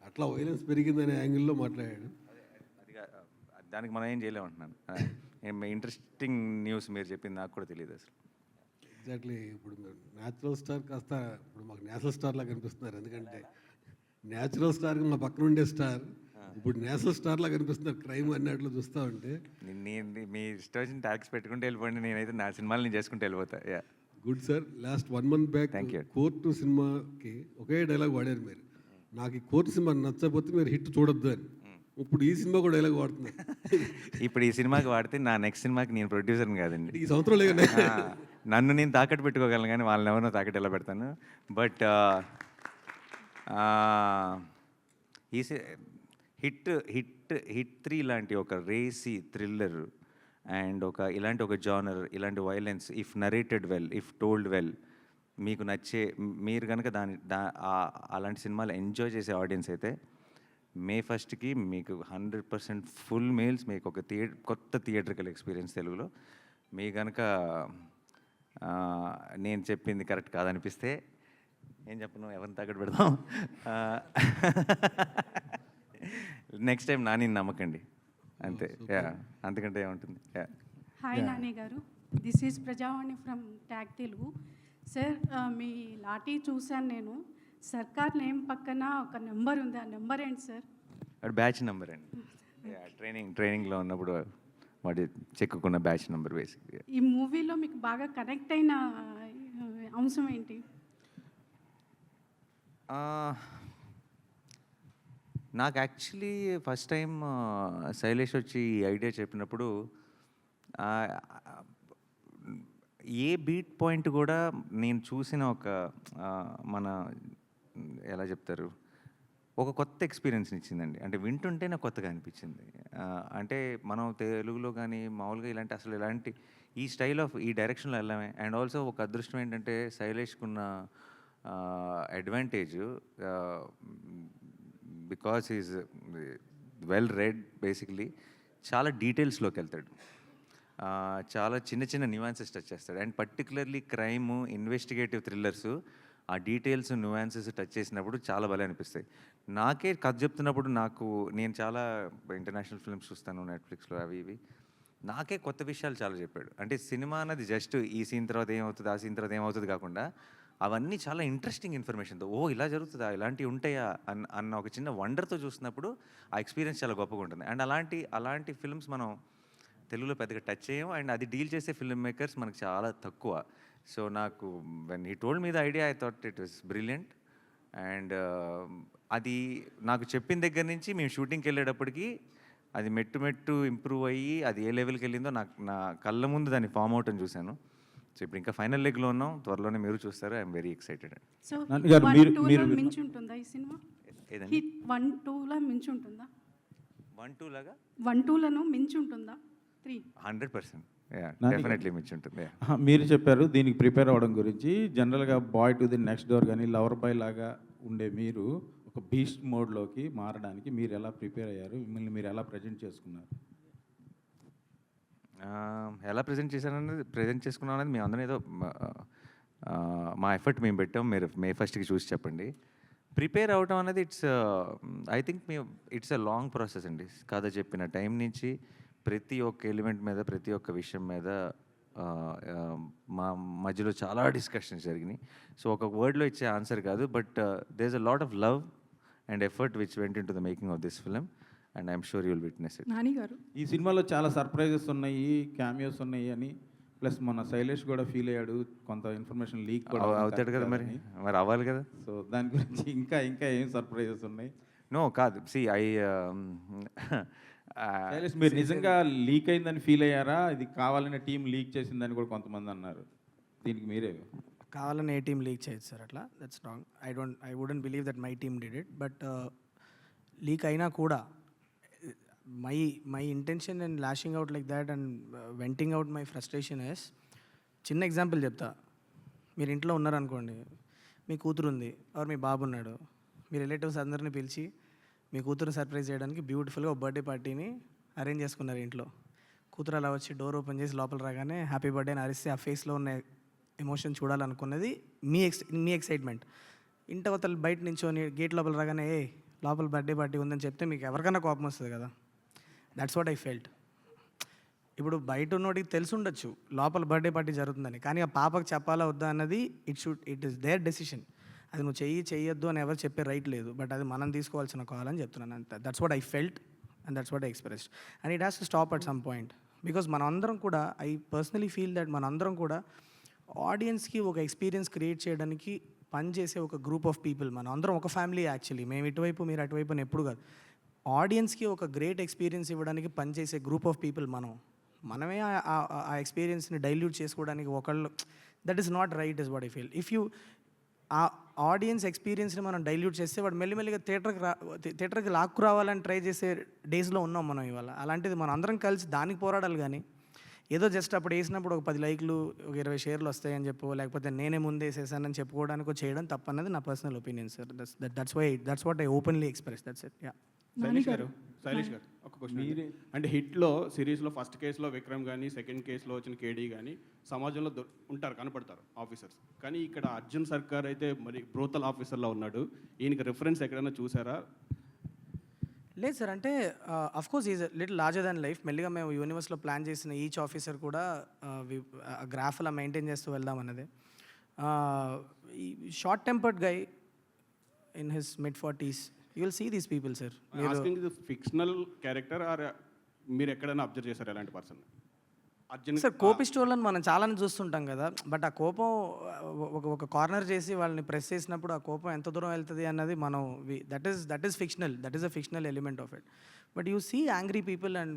అట్లా వైలెన్స్ పెరిగిందనే యాంగిల్లో మాట్లాడాడు. దానికి మనం ఏం చేయలేమంటున్నాను. ఇంట్రెస్టింగ్ న్యూస్ మీరు చెప్పింది, నాకు కూడా తెలియదు అసలు. ఎగ్జాక్ట్లీ. ఇప్పుడు న్యాచురల్ స్టార్ కాస్త ఇప్పుడు మాకు నేషనల్ స్టార్ లాగా కనిపిస్తున్నారు. ఎందుకంటే న్యాచురల్ స్టార్కి మా పక్కన ఉండే స్టార్ ఇప్పుడు నేషనల్ స్టార్ లాగా కనిపిస్తున్నారు క్రైమ్ అన్నట్లు చూస్తూ ఉంటే. మీ ఇష్టం వచ్చిన ట్యాక్స్ పెట్టుకుంటే వెళ్ళిపోండి, నేనైతే నా సినిమాలు నేను చేసుకుంటూ వెళ్ళిపోతా. Good sir. Last 1 month back court సినిమాకి ఒకే డైలాగ్ వాడారు మీరు, నాకు ఈ కోర్టు సినిమా నచ్చకపోతే మీరు హిట్ చూడొద్దు అని. ఇప్పుడు ఈ సినిమా కూడా డైలాగ్ వాడుతున్నారు. ఇప్పుడు ఈ సినిమాకి వాడితే నా నెక్స్ట్ సినిమాకి నేను ప్రొడ్యూసర్ని కాదండి, ఈ సంవత్సరం లేదండి. నన్ను నేను తాకట్టు పెట్టుకోగలను కానీ వాళ్ళని ఎవరినో తాకట్టు ఎలా పెడతాను. బట్ హిట్ 3 లాంటి ఒక రేసీ థ్రిల్లర్ అండ్ ఇలాంటి ఒక జానర్, ఇలాంటి violence, if narrated well, if told well, మీకు నచ్చే, మీరు కనుక అలాంటి సినిమాలు ఎంజాయ్ చేసే ఆడియన్స్ అయితే May 1st మీకు 100% ఫుల్ మీల్స్, మీకు ఒక కొత్త థియేట్రికల్ ఎక్స్పీరియన్స్ తెలుగులో. మీ కనుక నేను చెప్పింది కరెక్ట్ కాదనిపిస్తే ఏం చెప్పను, ఎవరిని తగ్గట్టు పెడదాం. నెక్స్ట్ టైం నాని నమ్మకండి అంతే. అంతకంటే ఏముంటుంది. Hi Nani garu, this is Prajavani from tag Telugu. Sir, మీ లాఠీ చూశాను నేను. సర్కార్ నేమ్ పక్కన ఒక నెంబర్ ఉంది, ఆ నెంబర్ ఏంటి సార్? అది బ్యాచ్ నెంబర్ అండి. ట్రైనింగ్లో ఉన్నప్పుడు వాటి చెక్కుకున్న బ్యాచ్ నెంబర్ బేసిక్గా. ఈ మూవీలో మీకు బాగా కనెక్ట్ అయిన అంశం ఏంటి? నాకు యాక్చువల్లీ ఫస్ట్ టైం శైలేష్ వచ్చి ఈ ఐడియా చెప్పినప్పుడు ఏ బీట్ పాయింట్ కూడా నేను చూసిన ఒక మన ఎలా చెప్తారు, ఒక కొత్త ఎక్స్పీరియన్స్ని ఇచ్చిందండి. అంటే వింటుంటే నాకు కొత్తగా అనిపించింది. అంటే మనం తెలుగులో కానీ మామూలుగా ఇలాంటి ఈ స్టైల్ ఆఫ్ ఈ డైరెక్షన్లో వెళ్ళామే. అండ్ ఆల్సో ఒక అదృష్టం ఏంటంటే శైలేష్కున్న advantage, because is well read basically, చాలా డీటెయిల్స్లోకి వెళ్తాడు, చాలా చిన్న చిన్న న్యూయాన్సెస్ టచ్ చేస్తాడు. And particularly crime, investigative thrillers, ఆ డీటెయిల్స్ న్యూయాన్సెస్ టచ్ చేసినప్పుడు చాలా భలే అనిపిస్తాయి. నాకే కథ చెప్తున్నప్పుడు నేను చాలా ఇంటర్నేషనల్ ఫిల్మ్స్ చూస్తాను నెట్ఫ్లిక్స్లో, అవి ఇవి. నాకే కొత్త విషయాలు చాలా చెప్పాడు. అంటే సినిమా అన్నది జస్ట్ ఈ సీన్ తర్వాత ఏమవుతుంది, ఆ సీన్ తర్వాత ఏమవుతుంది కాకుండా అవన్నీ చాలా ఇంట్రెస్టింగ్ ఇన్ఫర్మేషన్తో, ఓ ఇలా జరుగుతుందా, ఇలాంటివి ఉంటాయా అన్న ఒక చిన్న వండర్తో చూసినప్పుడు ఆ ఎక్స్పీరియన్స్ చాలా గొప్పగా ఉంటుంది. అండ్ అలాంటి ఫిల్మ్స్ మనం తెలుగులో పెద్దగా టచ్ చేయం. అండ్ అది డీల్ చేసే ఫిల్మ్ మేకర్స్ మనకు చాలా తక్కువ. సో నాకు when he told me the idea, I thought it was brilliant. And అది నాకు చెప్పిన దగ్గర నుంచి మేము షూటింగ్కి వెళ్ళేటప్పటికి అది మెట్టు ఇంప్రూవ్ అయ్యి అది ఏ లెవెల్కి వెళ్ళిందో నా కళ్ళ ముందు దాన్ని ఫామ్ అవుట్ అని చూశాను. సో ఇప్పుడు ఇంకా ఫైనల్ లెగ్లో ఉన్నాం, త్వరలోనే మీరు చూస్తారు. I'm very excited. సో మించి ఉంటుందా ఈ సినిమా? హిట్ 1-2లా మించి ఉంటుందా? 1-2 1-2లను మించి ఉంటుందా? 3 100% డెఫినెట్లీ మించి ఉంటుంది. మీరు చెప్పారు దీనికి ప్రిపేర్ అవ్వడం గురించి. జనరల్గా boy to the next door కానీ లవర్ బాయ్ లాగా ఉండే మీరు ఒక బీస్ట్ మోడ్లోకి మారడానికి మీరు ఎలా ప్రిపేర్ అయ్యారు, మిమ్మల్ని మీరు ఎలా ప్రజెంట్ చేసుకున్నారు? ఎలా ప్రజెంట్ చేసుకున్నాం అనేది మేము అందరం ఏదో మా ఎఫర్ట్ మేము పెట్టాం. మీరు May 1st చూసి చెప్పండి. ప్రిపేర్ అవటం అనేది I think it's a long process అండి. కథ చెప్పిన టైం నుంచి ప్రతి ఒక్క ఎలిమెంట్ మీద, ప్రతి ఒక్క విషయం మీద మా మధ్యలో చాలా డిస్కషన్స్ జరిగినాయి. సో ఒక వర్డ్లో ఇచ్చే ఆన్సర్ కాదు, but there is a lot of love and effort which went into the making of this film, and I'm sure you will witness it. Nani garu, ఈ సినిమాలో చాలా సర్ప్రైజెస్ ఉన్నాయి, క్యామియోస్ ఉన్నాయి అని, ప్లస్ మన శైలేష్ కూడా ఫీల్ అయ్యాడు, కొంత ఇన్ఫర్మేషన్ లీక్ కూడా అవుతాడు కదా, మరి అవ్వాలి కదా. సో దాని గురించి ఇంకా ఏం సర్ప్రైజెస్ ఉన్నాయి? నో కాదు, శైలేష్ మీరు నిజంగా లీక్ అయిందని ఫీల్ అయ్యారా? ఇది కావాలని టీం లీక్ చేసిందని కూడా కొంతమంది అన్నారు. దీనికి మీరే కావాలని ఏ టీం లీక్ చేయొచ్చు సార్, అట్లా that's wrong. I wouldn't believe that my team did it. But leak అయినా కూడా my intention and lashing out like that and venting out my frustration is, చిన్న ఎగ్జాంపుల్ చెప్తా. మీరు ఇంట్లో ఉన్నారనుకోండి, మీ కూతురు ఉంది ఆర్ మీ బాబు ఉన్నాడు, మీ రిలేటివ్స్ అందరినీ పిలిచి మీ కూతురుని సర్ప్రైజ్ చేయడానికి బ్యూటిఫుల్గా ఒక బర్త్డే పార్టీని అరేంజ్ చేసుకున్నారు ఇంట్లో. కూతురు అలా వచ్చి డోర్ ఓపెన్ చేసి లోపల రాగానే హ్యాపీ బర్త్డే అని అరిస్తే ఆ ఫేస్లో ఉన్న ఎమోషన్ చూడాలనుకున్నది మీ ఎక్సైట్మెంట్. ఇంటవతలు బయట నించోని గేట్ లోపల రాగానే లోపల బర్త్డే పార్టీ ఉందని చెప్తే మీకు ఎవరికైనా కోపం వస్తుంది కదా. That's what I felt. ఇప్పుడు బయట ఉన్నోడికి తెలిసి ఉండొచ్చు లోపల బర్త్డే పార్టీ జరుగుతుందని, కానీ ఆ పాపకు చెప్పాలా వద్దా అన్నది ఇట్ ఈస్ దేర్ డెసిషన్. అది నువ్వు చెయ్యొద్దు అని ఎవరు చెప్పే రైట్ లేదు, బట్ అది మనం తీసుకోవాల్సిన కాల్ అని చెప్తున్నాను అంతే. That's what I felt and that's what I expressed, and it has to stop at some point. Because మనందరం కూడా, ఐ పర్సనలీ ఫీల్ దట్ మనందరం కూడా ఆడియన్స్కి ఒక ఎక్స్పీరియన్స్ క్రియేట్ చేయడానికి పనిచేసే ఒక గ్రూప్ ఆఫ్ పీపుల్. మనం అందరం ఒక ఫ్యామిలీ యాక్చువల్లీ. మేము ఇటువైపు మీరు అటువైపు అని ఎప్పుడు కాదు. ఆడియన్స్కి ఒక గ్రేట్ ఎక్స్పీరియన్స్ ఇవ్వడానికి పనిచేసే గ్రూప్ ఆఫ్ పీపుల్ మనమే ఆ ఎక్స్పీరియన్స్ని డైల్యూట్ చేసుకోవడానికి ఒకళ్ళు, that is not right is what I feel. If you audience ఎక్స్పీరియన్స్ని మనం డైల్యూట్ చేస్తే వాడు మెల్లిమెల్లిగా థియేటర్కి లాక్కు రావాలని ట్రై చేసే డేస్లో ఉన్నాం మనం ఇవాళ. అలాంటిది మనం అందరం కలిసి దానికి పోరాడాలి, కానీ ఏదో జస్ట్ అప్పుడు వేసినప్పుడు ఒక 10 లైక్లు ఒక 20 షేర్లు వస్తాయని చెప్పు, లేకపోతే నేనే ముందే వేసేసానని చెప్పుకోవడానికి చేయడం తప్పన్నది నా personal opinion sir. That's what I openly express. That's it. Yeah. Shailesh గారు ఒక క్వశ్చన్. అంటే హిట్లో సిరీస్లో ఫస్ట్ కేసులో విక్రమ్ కానీ, సెకండ్ కేసులో వచ్చిన కేడీ కానీ సమాజంలో ఉంటారు, కనపడతారు ఆఫీసర్స్. కానీ ఇక్కడ అర్జున్ సర్కార్ అయితే మరి బ్రోతల్ ఆఫీసర్లో ఉన్నాడు. ఈయనకి రిఫరెన్స్ ఎక్కడైనా చూసారా? లేదు సార్, అంటే of course is little larger than life. మెల్లిగా మేము యూనివర్స్లో ప్లాన్ చేసిన ఈచ్ ఆఫీసర్ కూడా గ్రాఫ్ అలా మెయింటైన్ చేస్తూ వెళ్దాం అన్నది. Short tempered guy in his mid-40s, you will see these people sir. Fictional character are మీరు ఎక్కడైనా అబ్జర్వ్ చేశారు ఎలాంటి పర్సన్? అర్జున్ సార్ కోపిస్టోళ్ళని మనం చాలానే చూస్తుంటాం కదా, బట్ ఆ కోపం ఒక కార్నర్ చేసి వాళ్ళని ప్రెస్ చేసినప్పుడు ఆ కోపం ఎంత దూరం వెళ్తుంది అన్నది మనం that is fictional, that is a fictional element of it. But you see angry people and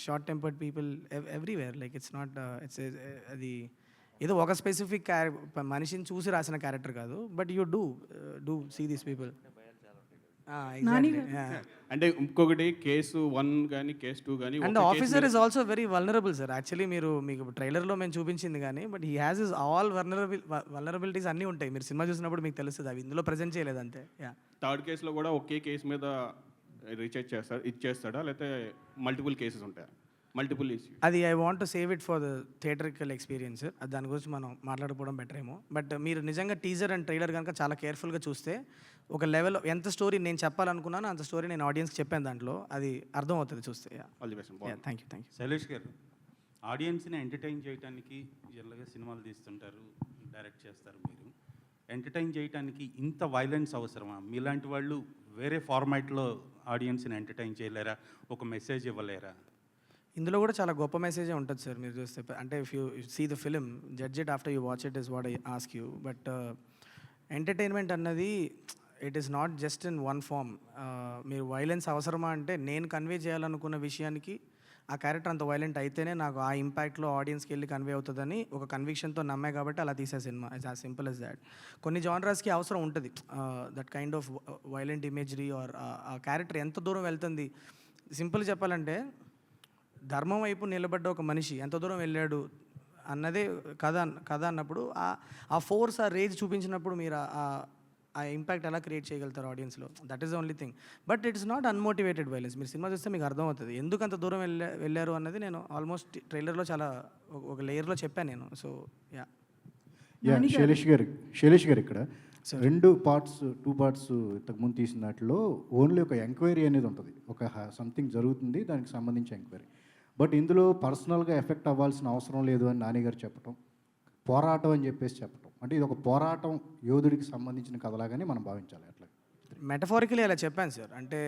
short tempered people everywhere. Like it's not అది ఏదో ఒక స్పెసిఫిక్ మనిషిని చూసి రాసిన క్యారెక్టర్ కాదు, but you do see these people. అంటే ఇంకొకటి కేసు 1 కానీ కేసు 2 కానీ, and officer is also very vulnerable sir. Actually మీకు ట్రైలర్లో మేము చూపించింది కానీ, but he has is all vulnerabilities అన్నీ ఉంటాయి. మీరు సినిమా చూసినప్పుడు మీకు తెలుస్తుంది, అవి ఇందులో ప్రజెంట్ చేయలేదు అంతే. థర్డ్ కేసులో కూడా ఒకే కేసు మీద రీచెక్ ఇచ్చేస్తాడా, లేకపోతే మల్టిపుల్ కేసెస్ ఉంటాయా? మల్టిపుల్ ఇష్యూ అది I want to save it for the theatrical experience. దాని గురించి మనం మాట్లాడుకోవడం బెటర్ ఏమో. బట్ మీరు నిజంగా టీజర్ అండ్ ట్రైలర్ కనుక చాలా కేర్ఫుల్గా చూస్తే ఒక లెవెల్ ఎంత స్టోరీ నేను చెప్పాలనుకున్నాను అంత స్టోరీ నేను ఆడియన్స్కి చెప్పాను, దాంట్లో అది అర్థం అవుతుంది చూస్తే. Thank you. శైలేష్ గారు, ఆడియన్స్ని ఎంటర్టైన్ చేయడానికి జనరల్గా సినిమాలు తీస్తుంటారు, డైరెక్ట్ చేస్తారు. మీరు ఎంటర్టైన్ చేయడానికి ఇంత వైలెన్స్ అవసరమా? మీలాంటి వాళ్ళు వేరే ఫార్మాట్లో ఆడియన్స్ని ఎంటర్టైన్ చేయలేరా? ఒక మెసేజ్ ఇవ్వలేరా? ఇందులో కూడా చాలా గొప్ప మెసేజే ఉంటుంది సార్. మీరు చూస్తే అంటే if you see the film, judge it after you watch it is what I ask you. But entertainment అన్నది it is not just in one form. మీరు వైలెన్స్ అవసరమా అంటే నేను కన్వే చేయాలనుకున్న విషయానికి ఆ క్యారెక్టర్ అంత వైలెంట్ అయితేనే నాకు ఆ ఇంపాక్ట్లో ఆడియన్స్కి వెళ్ళి కన్వే అవుతుందని ఒక కన్విక్షన్తో నమ్మే కాబట్టి అలా తీసే సినిమా. It's as simple as that. కొన్ని జానరాస్కి అవసరం ఉంటుంది that kind of violent imagery or ఆ క్యారెక్టర్ ఎంత దూరం వెళ్తుంది. సింపుల్ చెప్పాలంటే ధర్మం వైపు నిలబడ్డ ఒక మనిషి ఎంత దూరం వెళ్ళాడు అన్నదే కథ అన్నప్పుడు ఆ ఫోర్స్, ఆ రేజ్ చూపించినప్పుడు మీరు ఆ ఇంపాక్ట్ ఎలా క్రియేట్ చేయగలుగుతారు ఆడియన్స్లో. That is the only thing. But it's not unmotivated violence. మీరు సినిమా చూస్తే మీకు అర్థమవుతుంది ఎందుకు అంత దూరం వెళ్ళారు అన్నది. నేను ఆల్మోస్ట్ ట్రైలర్లో చాలా ఒక లేయర్లో చెప్పాను నేను. సో శైలేష్ గారు ఇక్కడ 2 పార్ట్స్ ఇంతకుముందు తీసిన దాంట్లో ఓన్లీ ఒక ఎంక్వైరీ అనేది ఉంటుంది, ఒక సంథింగ్ జరుగుతుంది దానికి సంబంధించి ఎంక్వైరీ. బట్ ఇందులో పర్సనల్గా ఎఫెక్ట్ అవ్వాల్సిన అవసరం లేదు అని నాని గారు చెప్పటం, పోరాటం అని చెప్పేసి చెప్పటం, అంటే ఇది ఒక పోరాటం యోధుడికి సంబంధించిన కథలాగానే మనం భావించాలి. అట్లా మెటఫారికలీ అలా చెప్పాను సార్. అంటే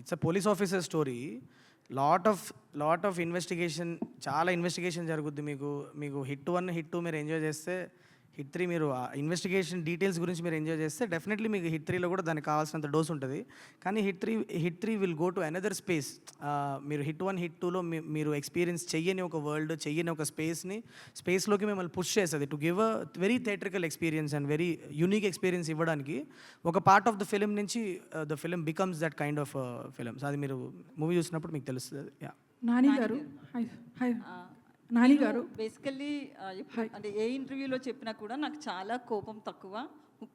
it's a police officer story. Lot of investigation, చాలా ఇన్వెస్టిగేషన్ జరుగుద్ది. మీకు హిట్ 1 హిట్ 2 మీరు ఎంజాయ్ చేస్తే, హిట్ 3 మీరు ఆ ఇన్వెస్టిగేషన్ డీటెయిల్స్ గురించి మీరు ఎంజాయ్ చేస్తే డెఫినెట్లీ మీకు హిట్ 3లో కూడా దానికి కావాల్సినంత డోస్ ఉంటుంది. కానీ hit 3 will go to another space. మీరు హిట్ 1 హిట్ 2లో మీరు ఎక్స్పీరియన్స్ చెయ్యని ఒక వరల్డ్, చెయ్యని ఒక స్పేస్లోకి మిమ్మల్ని పుష్ చేస్తుంది to give a very theatrical experience and very unique experience ఇవ్వడానికి. ఒక పార్ట్ ఆఫ్ ద ఫిలిం నుంచి the film becomes that kind of films. అది మీరు మూవీ చూసినప్పుడు మీకు తెలుస్తుంది. నాని గారు బేసికల్లీ అంటే ఏ ఇంటర్వ్యూలో చెప్పినా కూడా నాకు చాలా కోపం తక్కువ,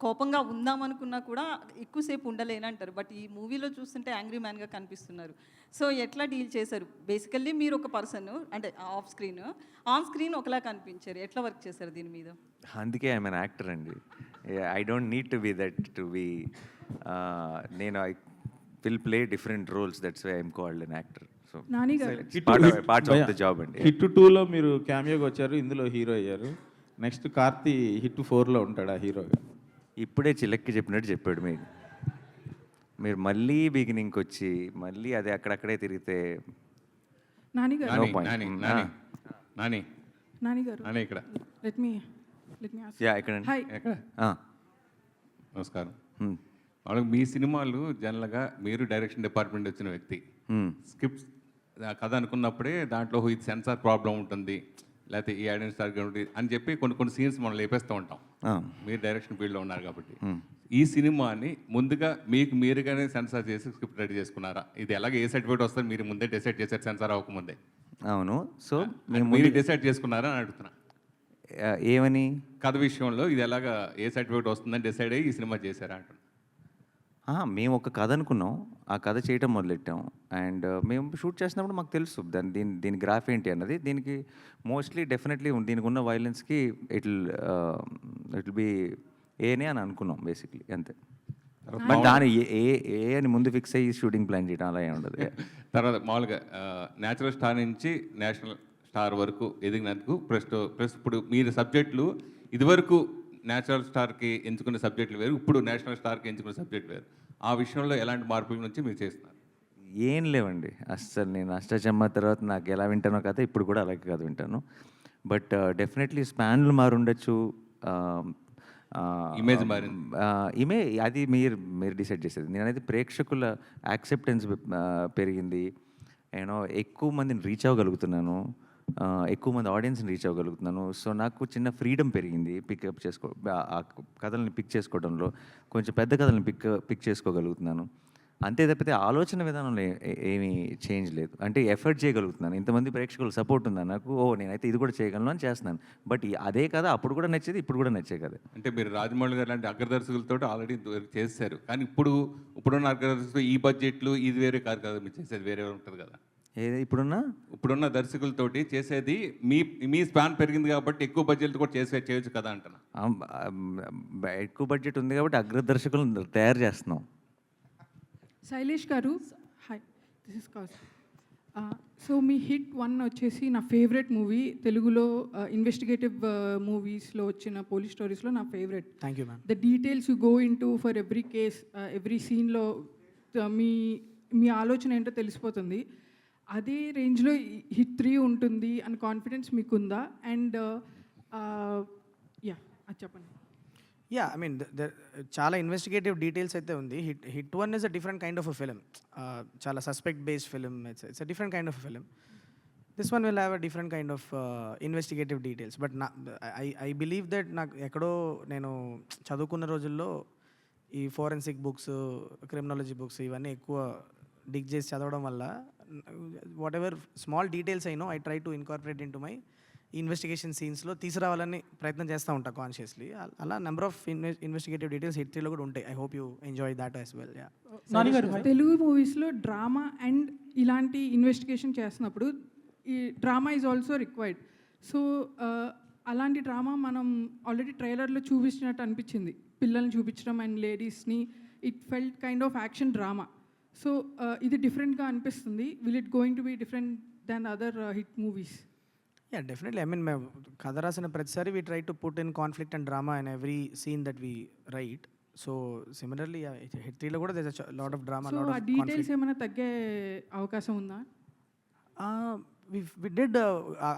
కోపంగా ఉందామనుకున్నా కూడా ఎక్కువసేపు ఉండలేనంటారు. బట్ ఈ మూవీలో చూస్తుంటే యాంగ్రీ మ్యాన్గా కనిపిస్తున్నారు. సో ఎట్లా డీల్ చేశారు? బేసికల్లీ మీరు ఒక పర్సన్, అంటే ఆన్ స్క్రీన్ ఒకలా కనిపించారు, ఎట్లా వర్క్ చేశారు దీని మీద? అందుకే ఐఎమ్ అన్ యాక్టర్ అండి. I don't need to be that to be. నేను I will play different roles, that's why I'm called an actor. Hit 2లో మీరు క్యామియోగా వచ్చారు, ఇందులో హీరో అయ్యారు. నెక్స్ట్ కార్తీ హిట్ 4లో ఉంటాడు ఆ హీరోగా. ఇప్పుడే చిలక్కి చెప్పినట్టు చెప్పాడు. మీరు మళ్ళీ బిగినింగ్కి వచ్చి మళ్ళీ అదే అక్కడక్కడే తిరిగితే నమస్కారం. వాళ్ళకి మీ సినిమాలు జనరల్గా మీరు డైరెక్షన్ డిపార్ట్మెంట్ వచ్చిన వ్యక్తి, స్క్రిప్ట్స్ కథ అనుకున్నప్పుడే దాంట్లో ఇది సెన్సార్ ప్రాబ్లం ఉంటుంది, లేకపోతే ఈ ఆడియన్స్ టార్గెట్ అని చెప్పి కొన్ని సీన్స్ మనం లేపేస్తూ ఉంటాం. మీరు డైరెక్షన్ ఫీల్డ్లో ఉన్నారు కాబట్టి ఈ సినిమాని ముందుగా మీకు మీరుగానే సెన్సార్ చేసి స్క్రిప్ట్ రెడీ చేసుకున్నారా? ఇది ఎలాగ ఏ సర్టిఫికేట్ వస్తుంది మీరు ముందే డిసైడ్ చేశారు సెన్సార్ అవ్వకముందే? అవును. సో మీరు డిసైడ్ చేసుకున్నారా అని అడుగుతున్నా. ఏమని? కథ విషయంలో ఇది ఎలాగా ఏ సర్టిఫికేట్ వస్తుందని డిసైడ్ అయ్యి ఈ సినిమా చేశారా అంటున్నా. మేము ఒక కథ అనుకున్నాం, ఆ కథ చేయటం మొదలెట్టాం. అండ్ మేము షూట్ చేసినప్పుడు మాకు తెలుసు దీని గ్రాఫ్ ఏంటి అన్నది. దీనికి మోస్ట్లీ డెఫినెట్లీ దీనికి ఉన్న వైలెన్స్కి ఇట్ విల్ బి ఏనే అని అనుకున్నాం బేసిక్లీ, అంతే. బట్ దాని ఏ అని ముందు ఫిక్స్ అయ్యి షూటింగ్ ప్లాన్ చేయడం అలా ఏమి ఉండదు. తర్వాత మామూలుగా న్యాచురల్ స్టార్ నుంచి నేషనల్ స్టార్ వరకు ఎదిగినందుకు ప్లస్ ఇప్పుడు మీరు సబ్జెక్టులు ఇదివరకు నేచురల్ స్టార్కి ఎంచుకునే సబ్జెక్టులు వేరు, ఇప్పుడు నేషనల్ స్టార్కి ఎంచుకునే సబ్జెక్ట్ వేరు. ఆ విషయంలో ఎలాంటి మార్పుల నుంచి మీరు చేస్తున్నారు? ఏం లేవండి అస్సలు. నేను అష్టచమ్మ తర్వాత నాకు ఎలా వింటానో కథ ఇప్పుడు కూడా అలాగే కథ వింటాను. బట్ డెఫినెట్లీ స్పాన్లు మారుండొచ్చు, ఇమేజ్ మారింది. అది మీరు డిసైడ్ చేసేది. నేనైతే ప్రేక్షకుల యాక్సెప్టెన్స్ పెరిగింది, ఎక్కువ మందిని రీచ్ అవ్వగలుగుతున్నాను, ఎక్కువ మంది ఆడియన్స్ని రీచ్ అవ్వగలుగుతున్నాను. సో నాకు చిన్న ఫ్రీడమ్ పెరిగింది పికప్ ఆ కథల్ని పిక్ చేసుకోవడంలో. కొంచెం పెద్ద కథల్ని పిక్ చేసుకోగలుగుతున్నాను. అంతే తప్పితే ఆలోచన విధానంలో ఏమీ చేంజ్ లేదు. అంటే ఎఫర్ట్ చేయగలుగుతున్నాను, ఇంతమంది ప్రేక్షకులు సపోర్ట్ ఉందా నాకు, నేనైతే ఇది కూడా చేయగలను అని చేస్తున్నాను. బట్ అదే కథ అప్పుడు కూడా నచ్చేది, ఇప్పుడు కూడా నచ్చే కథ. అంటే మీరు రాజమౌళి గారు లాంటి అగ్రదర్శకులతో ఆల్రెడీ చేశారు, కానీ ఇప్పుడున్న అగ్రదర్శకులు ఈ బడ్జెట్లు ఇది వేరే కాదు కదా, మీరు చేసేది వేరే ఉంటుంది కదా. ఇప్పుడున్న దర్శకులతోటి చేసేది మీ స్పాన్ పెరిగింది కాబట్టి ఎక్కువ బడ్జెట్ కూడా చేయొచ్చు కదా అంటున్నా. ఎక్కువ బడ్జెట్ ఉంది కాబట్టి అగ్రదర్శకులను తయారు చేస్తున్నాం. శైలేష్ గారు, hi, this is cows. So me hit 1 వచ్చేసి నా ఫేవరెట్ మూవీ తెలుగులో. ఇన్వెస్టిగేటివ్ మూవీస్లో వచ్చిన పోలీస్ స్టోరీస్లో నా favourite. Thank you ma'am. The details you go in to for every case, every సీన్లో మీ ఆలోచన ఏంటో తెలిసిపోతుంది. అదే రేంజ్లో హిట్ 3 ఉంటుంది అని కాన్ఫిడెన్స్ మీకుందా? అండ్ అది చెప్పండి. యా, ఐ మీన్ చాలా ఇన్వెస్టిగేటివ్ డీటెయిల్స్ అయితే ఉంది. Hit 1 is a different kind of a film. చాలా suspect based film. It's a different kind of film. This one will have a different kind of investigative details. But I believe that నాకు ఎక్కడో నేను చదువుకున్న రోజుల్లో ఈ ఫోరెన్సిక్ బుక్స్, క్రిమినాలజీ బుక్స్ ఇవన్నీ ఎక్కువ డిగ్ చేసి చదవడం వల్ల వాట్ ఎవర్ స్మాల్ డీటెయిల్స్ అయినో I try to incorporate into my investigation సీన్స్లో తీసుకురావాలని ప్రయత్నం చేస్తూ ఉంటా కాన్షియస్లీ. అలా number of investigative details hit 3లో కూడా ఉంటాయి. I hope you enjoy that as well. Telugu మూవీస్లో డ్రామా అండ్ ఇలాంటి ఇన్వెస్టిగేషన్ చేస్తున్నప్పుడు ఈ drama is also required. So అలాంటి డ్రామా మనం ఆల్రెడీ ట్రైలర్లో చూపించినట్టు అనిపించింది, పిల్లల్ని చూపించడం అండ్ లేడీస్ని. It felt kind of action drama. So ఇది డిఫరెంట్గా అనిపిస్తుంది. Will it going to be different than other hit movies? Yeah, definitely. I mean మేము కథ రాసిన ప్రతిసారి we try to put in conflict and drama in every scene that we write. So similarly hit 3లో కూడా there is a lot of drama, lot of details ఏమైనా తగ్గే అవకాశం ఉందా? వి డిడ్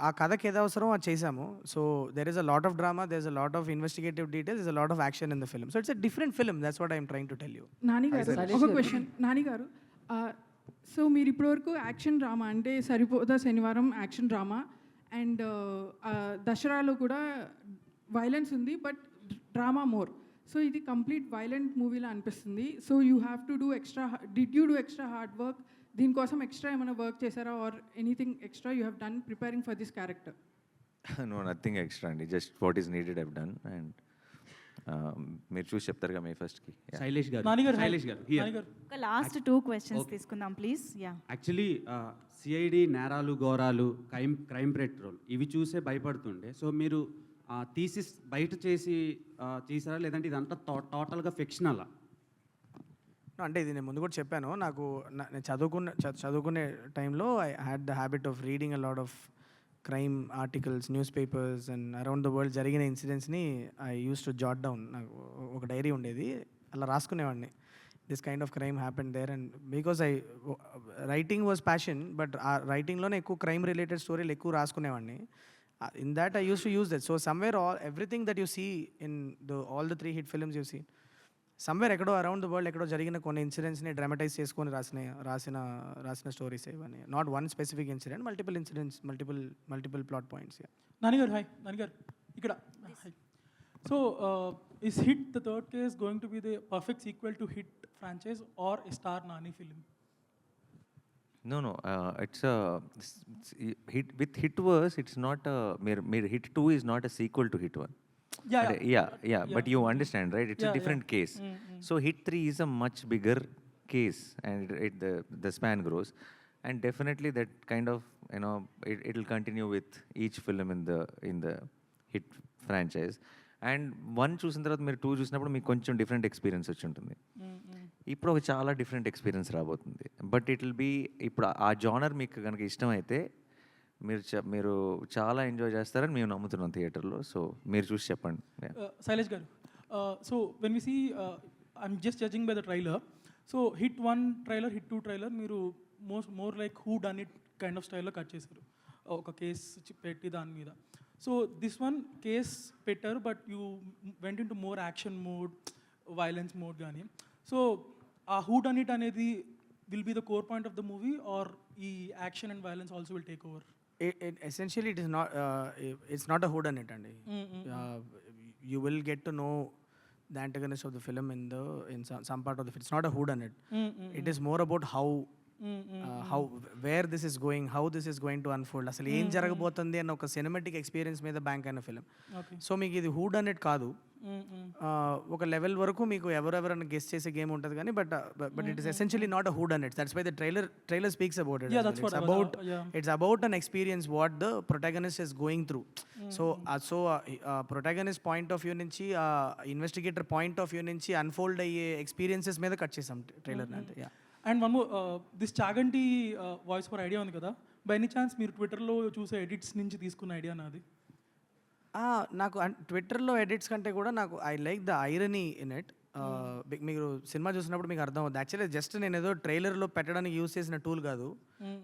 ఆ కథకి ఏదో అవసరం అది చేసాము. So there is a lot of drama, there is a lot of investigative details, is a lot of action in the film. So it's a different film. That's what I'm trying to tell you. Nani గారు, ఒక క్వశ్చన్. నాని గారు, సో మీరు ఇప్పటివరకు యాక్షన్ డ్రామా అంటే సరిపోదా శనివారం యాక్షన్ డ్రామా, అండ్ దసరాలో కూడా వైలెన్స్ ఉంది బట్ డ్రామా మోర్. సో ఇది కంప్లీట్ వైలెంట్ మూవీలా అనిపిస్తుంది. So you have to do extra, did you do extra hard work? దీనికోసం ఎక్స్ట్రా ఏమైనా వర్క్ చేశారా, or anything extra you have done preparing for this character? No, nothing extra అండి. Just what is needed I've done. And మీరు చూసి చెప్తారుగా May 1st. శైలేష్ గారు, ఒక లాస్ట్ 2 క్వశ్చన్స్ తీసుకుందాం ప్లీజ్. యా, యాక్చువల్లీ సిఐడి నేరాలు ఘోరాలు క్రైమ్ పెట్రోల్ ఇవి చూసే భయపడుతుండే. సో మీరు థీసిస్ బయట చేసి చేసారా, లేదంటే ఇదంతా టోటల్గా ఫిక్షనలా? అంటే ఇది నేను ముందు కూడా చెప్పాను. నేను చదువుకునే టైంలో I had the habit of reading a lot of crime articles, newspapers and around the world జరిగిన ఇన్సిడెంట్స్ని I use to jot down. నాకు ఒక డైరీ ఉండేది, అలా రాసుకునేవాడిని. This kind of crime happen there. And because writing was passion, but ఆ రైటింగ్లోనే ఎక్కువ క్రైమ్ రిలేటెడ్ స్టోరీలు ఎక్కువ రాసుకునేవాడిని. In that I use to use that. So somewhere everything that you see in all the 3 hit films you see, somewhere ఎక్కడో అరౌండ్ ద వరల్డ్ ఎక్కడో జరిగిన కొన్ని ఇన్సిడెంట్స్ని డ్రామటైజ్ చేసుకొని రాసిన స్టోరీస్ ఇవన్నీ. Not one specific incident, multiple incidents, multiple plot points. నానిగారు హాయ్. నానిగారు ఇక్కడ. So is hit the third case going to be the perfect sequel to hit franchise or a star Nani film? No, it's a hit with hit verse. It's not a mere hit 2 is not a sequel to hit 1. Yeah. But you understand, right? It's a different case. So hit 3 is a much bigger case, and the span grows, and definitely that kind of it'll continue with each film in the hit franchise. And 1 చూసిన తర్వాత మీరు 2 చూసినప్పుడు మీకు కొంచెం డిఫరెంట్ ఎక్స్పీరియన్స్ వచ్చి ఉంటుంది. ఇప్పుడు ఒక చాలా డిఫరెంట్ ఎక్స్పీరియన్స్ రాబోతుంది. బట్ ఇట్ విల్ బీ ఇప్పుడు ఆ జానర్ మీకు కనుక ఇష్టమైతే మీరు చాలా ఎంజాయ్ చేస్తారని మేము నమ్ముతున్నాం థియేటర్లో. సో మీరు చూసి చెప్పండి. శైలేష్ గారు, so when we see I'm just judging by the trailer. So hit 1 trailer, hit 2 trailer మీరు more like who done it kind of స్టైల్లో కట్ చేశారు, ఒక కేస్ పెట్టి దాని మీద. సో దిస్ వన్ కేస్ పెట్టారు, but you went into more action mode, violence mode కానీ. సో ఆ హూ డన్ ఇట్ అనేది will be the core point of the movie, or ఈ action and violence also will take over? Essentially it is not, it's not a whodunit andi. You will get to know the antagonist of the film in some part of the film. It's not a whodunit. It is more about how where this is going, how this is going to unfold, asalu em jaragabotundi anna oka cinematic experience మీద బ్యాంక్ అయిన ఫిలిం. సో మీకు ఇది హూ డన్ ఇట్ కాదు, ఒక లెవెల్ వరకు మీకు ఎవరెవరన్నా గెస్ చేసే గేమ్ ఉంటుంది కానీ but it is essentially not a who done it. That's why the trailer speaks about it. It's about an experience what the protagonist is going through. So protagonist point of view నుంచి, ఇన్వెస్టిగేటర్ పాయింట్ ఆఫ్ వ్యూ నుంచి అన్ఫోల్డ్ అయ్యే ఎక్స్పీరియన్సెస్ మీద కట్ చేసాం ట్రైలర్ అంటే. And one more, this Chaganti voice for idea ఉంది కదా, బై ఎనీ ఛాన్స్ మీరు ట్విట్టర్లో చూసే ఎడిట్స్ నుంచి తీసుకున్న ఐడియా నాది? నాకు ట్విట్టర్లో ఎడిట్స్ కంటే కూడా నాకు I like the irony in it. మీరు సినిమా చూసినప్పుడు మీకు అర్థం అవుతుంది. యాక్చువల్లీ జస్ట్ నేను ఏదో ట్రైలర్లో పెట్టడానికి యూజ్ చేసిన టూల్ కాదు,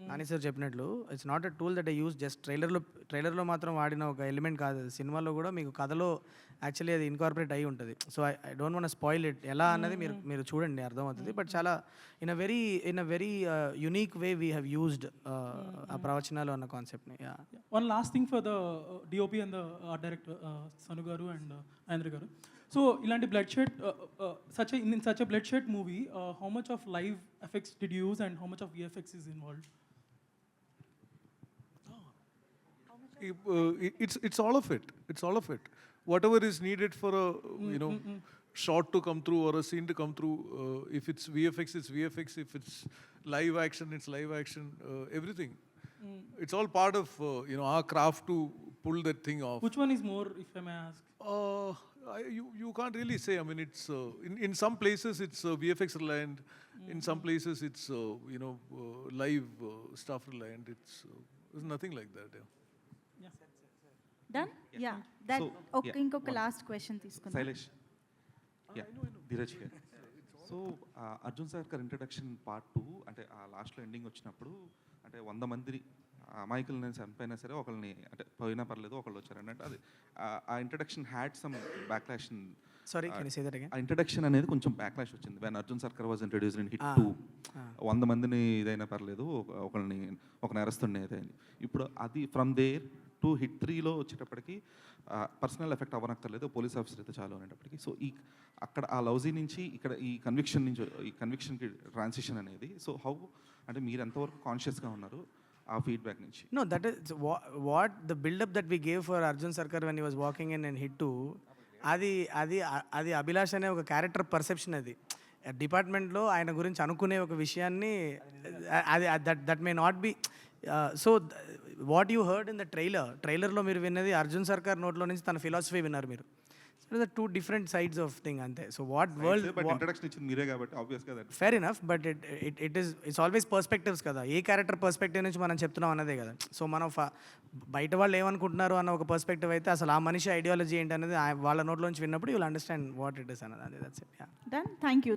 నాని సార్ చెప్పినట్లు. It's not a tool that I use just ట్రైలర్లో మాత్రం వాడిన ఒక ఎలిమెంట్ కాదు. సినిమాలో కూడా మీకు కథలో యాక్చువల్లీ అది ఇన్కార్పొరేట్ అయి ఉంటుంది. So I don't want spoil it. ఎలా అన్నది మీరు చూడండి, అర్థమవుతుంది. బట్ చాలా in a very unique way we have used ఆ ప్రవచనాలు అన్న కాన్సెప్ట్ని. One last thing for the DOP and the art director Sanu గారు అండ్ ఆంధ్ర గారు. సో ఇలాంటి bloodshed, in such a blood shed movie, how much of live effects did you use and how much of VFX is involved? It's all of it. It's all of it. Whatever is needed for a shot to come through or a scene to come through. If it's VFX, it's VFX. If it's live action, it's live action. Everything. It's all part of our craft to pull that thing off. Which one is more, if I may ask? You can't really say. I mean, it's in some places it's VFX reliant. In some places it's live stuff reliant. There's nothing like that. Done? Yeah. That okay. ఇంకొక లాస్ట్ క్వశ్చన్ తీసుకుందాం. శైలేష్, ధీరజ్ గారు. సో అర్జున్ సార్ గారి ఇంట్రడక్షన్ పార్ట్ 2 అంటే ఆ లాస్ట్లో ఎండింగ్ వచ్చినప్పుడు అంటే 100 మంది అమాయకులు నేను చనిపోయినా సరే ఒకళ్ళని అంటే పోయినా పర్లేదు ఒకళ్ళు వచ్చారు అన్నట్టు. అది ఆ introduction had some backlash. Sorry, can you say that again? ఆ ఇంట్రడక్షన్ అనేది కొంచెం బ్యాక్లాష్ వచ్చింది. వెన్ అర్జున్ సర్కార్ వాజ్ ఇంట్రడ్యూస్డ్ ఇన్ హిట్ 2, 100 మందిని ఇదైనా పర్లేదు ఒకళ్ళని ఒక నేరస్తుడిని ఏదైనా. ఇప్పుడు అది ఫ్రమ్ దేర్ టు హిట్ 3లో వచ్చేటప్పటికి పర్సనల్ ఎఫెక్ట్ అవ్వనక్కర్లేదు, పోలీస్ ఆఫీసర్ అయితే చాలు అనేటప్పటికి. సో అక్కడ ఆ లౌజీ నుంచి ఇక్కడ ఈ కన్విక్షన్కి ట్రాన్సిషన్ అనేది. సో హౌ అంటే మీరు ఎంతవరకు కాన్షియస్గా ఉన్నారు ఆ ఫీడ్బ్యాక్ నుంచి? No, that is what the build-up that we gave for Arjun Sarkar when he was walking in Hit 2, అది అభిలాష్ అనే ఒక క్యారెక్టర్ పర్సెప్షన్. అది డిపార్ట్మెంట్లో ఆయన గురించి అనుకునే ఒక విషయాన్ని అది that may not be. So what you heard in the ట్రైలర్లో మీరు విన్నది అర్జున్ సర్కార్ నోట్లో నుంచి తన ఫిలాసఫీ విన్నారు మీరు. the two different sides of thing ante. So what world, but introduction ichindi mere kabatti obvious ga that. Fair enough, but it's always perspectives kada. A character perspective నుంచి మనం చెప్తున్నాం అన్నదే కదా. సో మనం బయట వాళ్ళు ఏమనుకుంటున్నారు అన్న ఒక పర్స్పెక్టివ్ అయితే అసలు ఆ మనిషి ఐడియాలజీ ఏంటి అనేది వాళ్ళ నోట్లో నుంచి విన్నప్పుడు you will understand what it is అన్నది. That's it. Yeah. Done.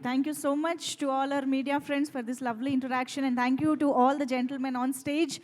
Thank you so much to all our media friends for this lovely interaction, and thank you to all the gentlemen on stage.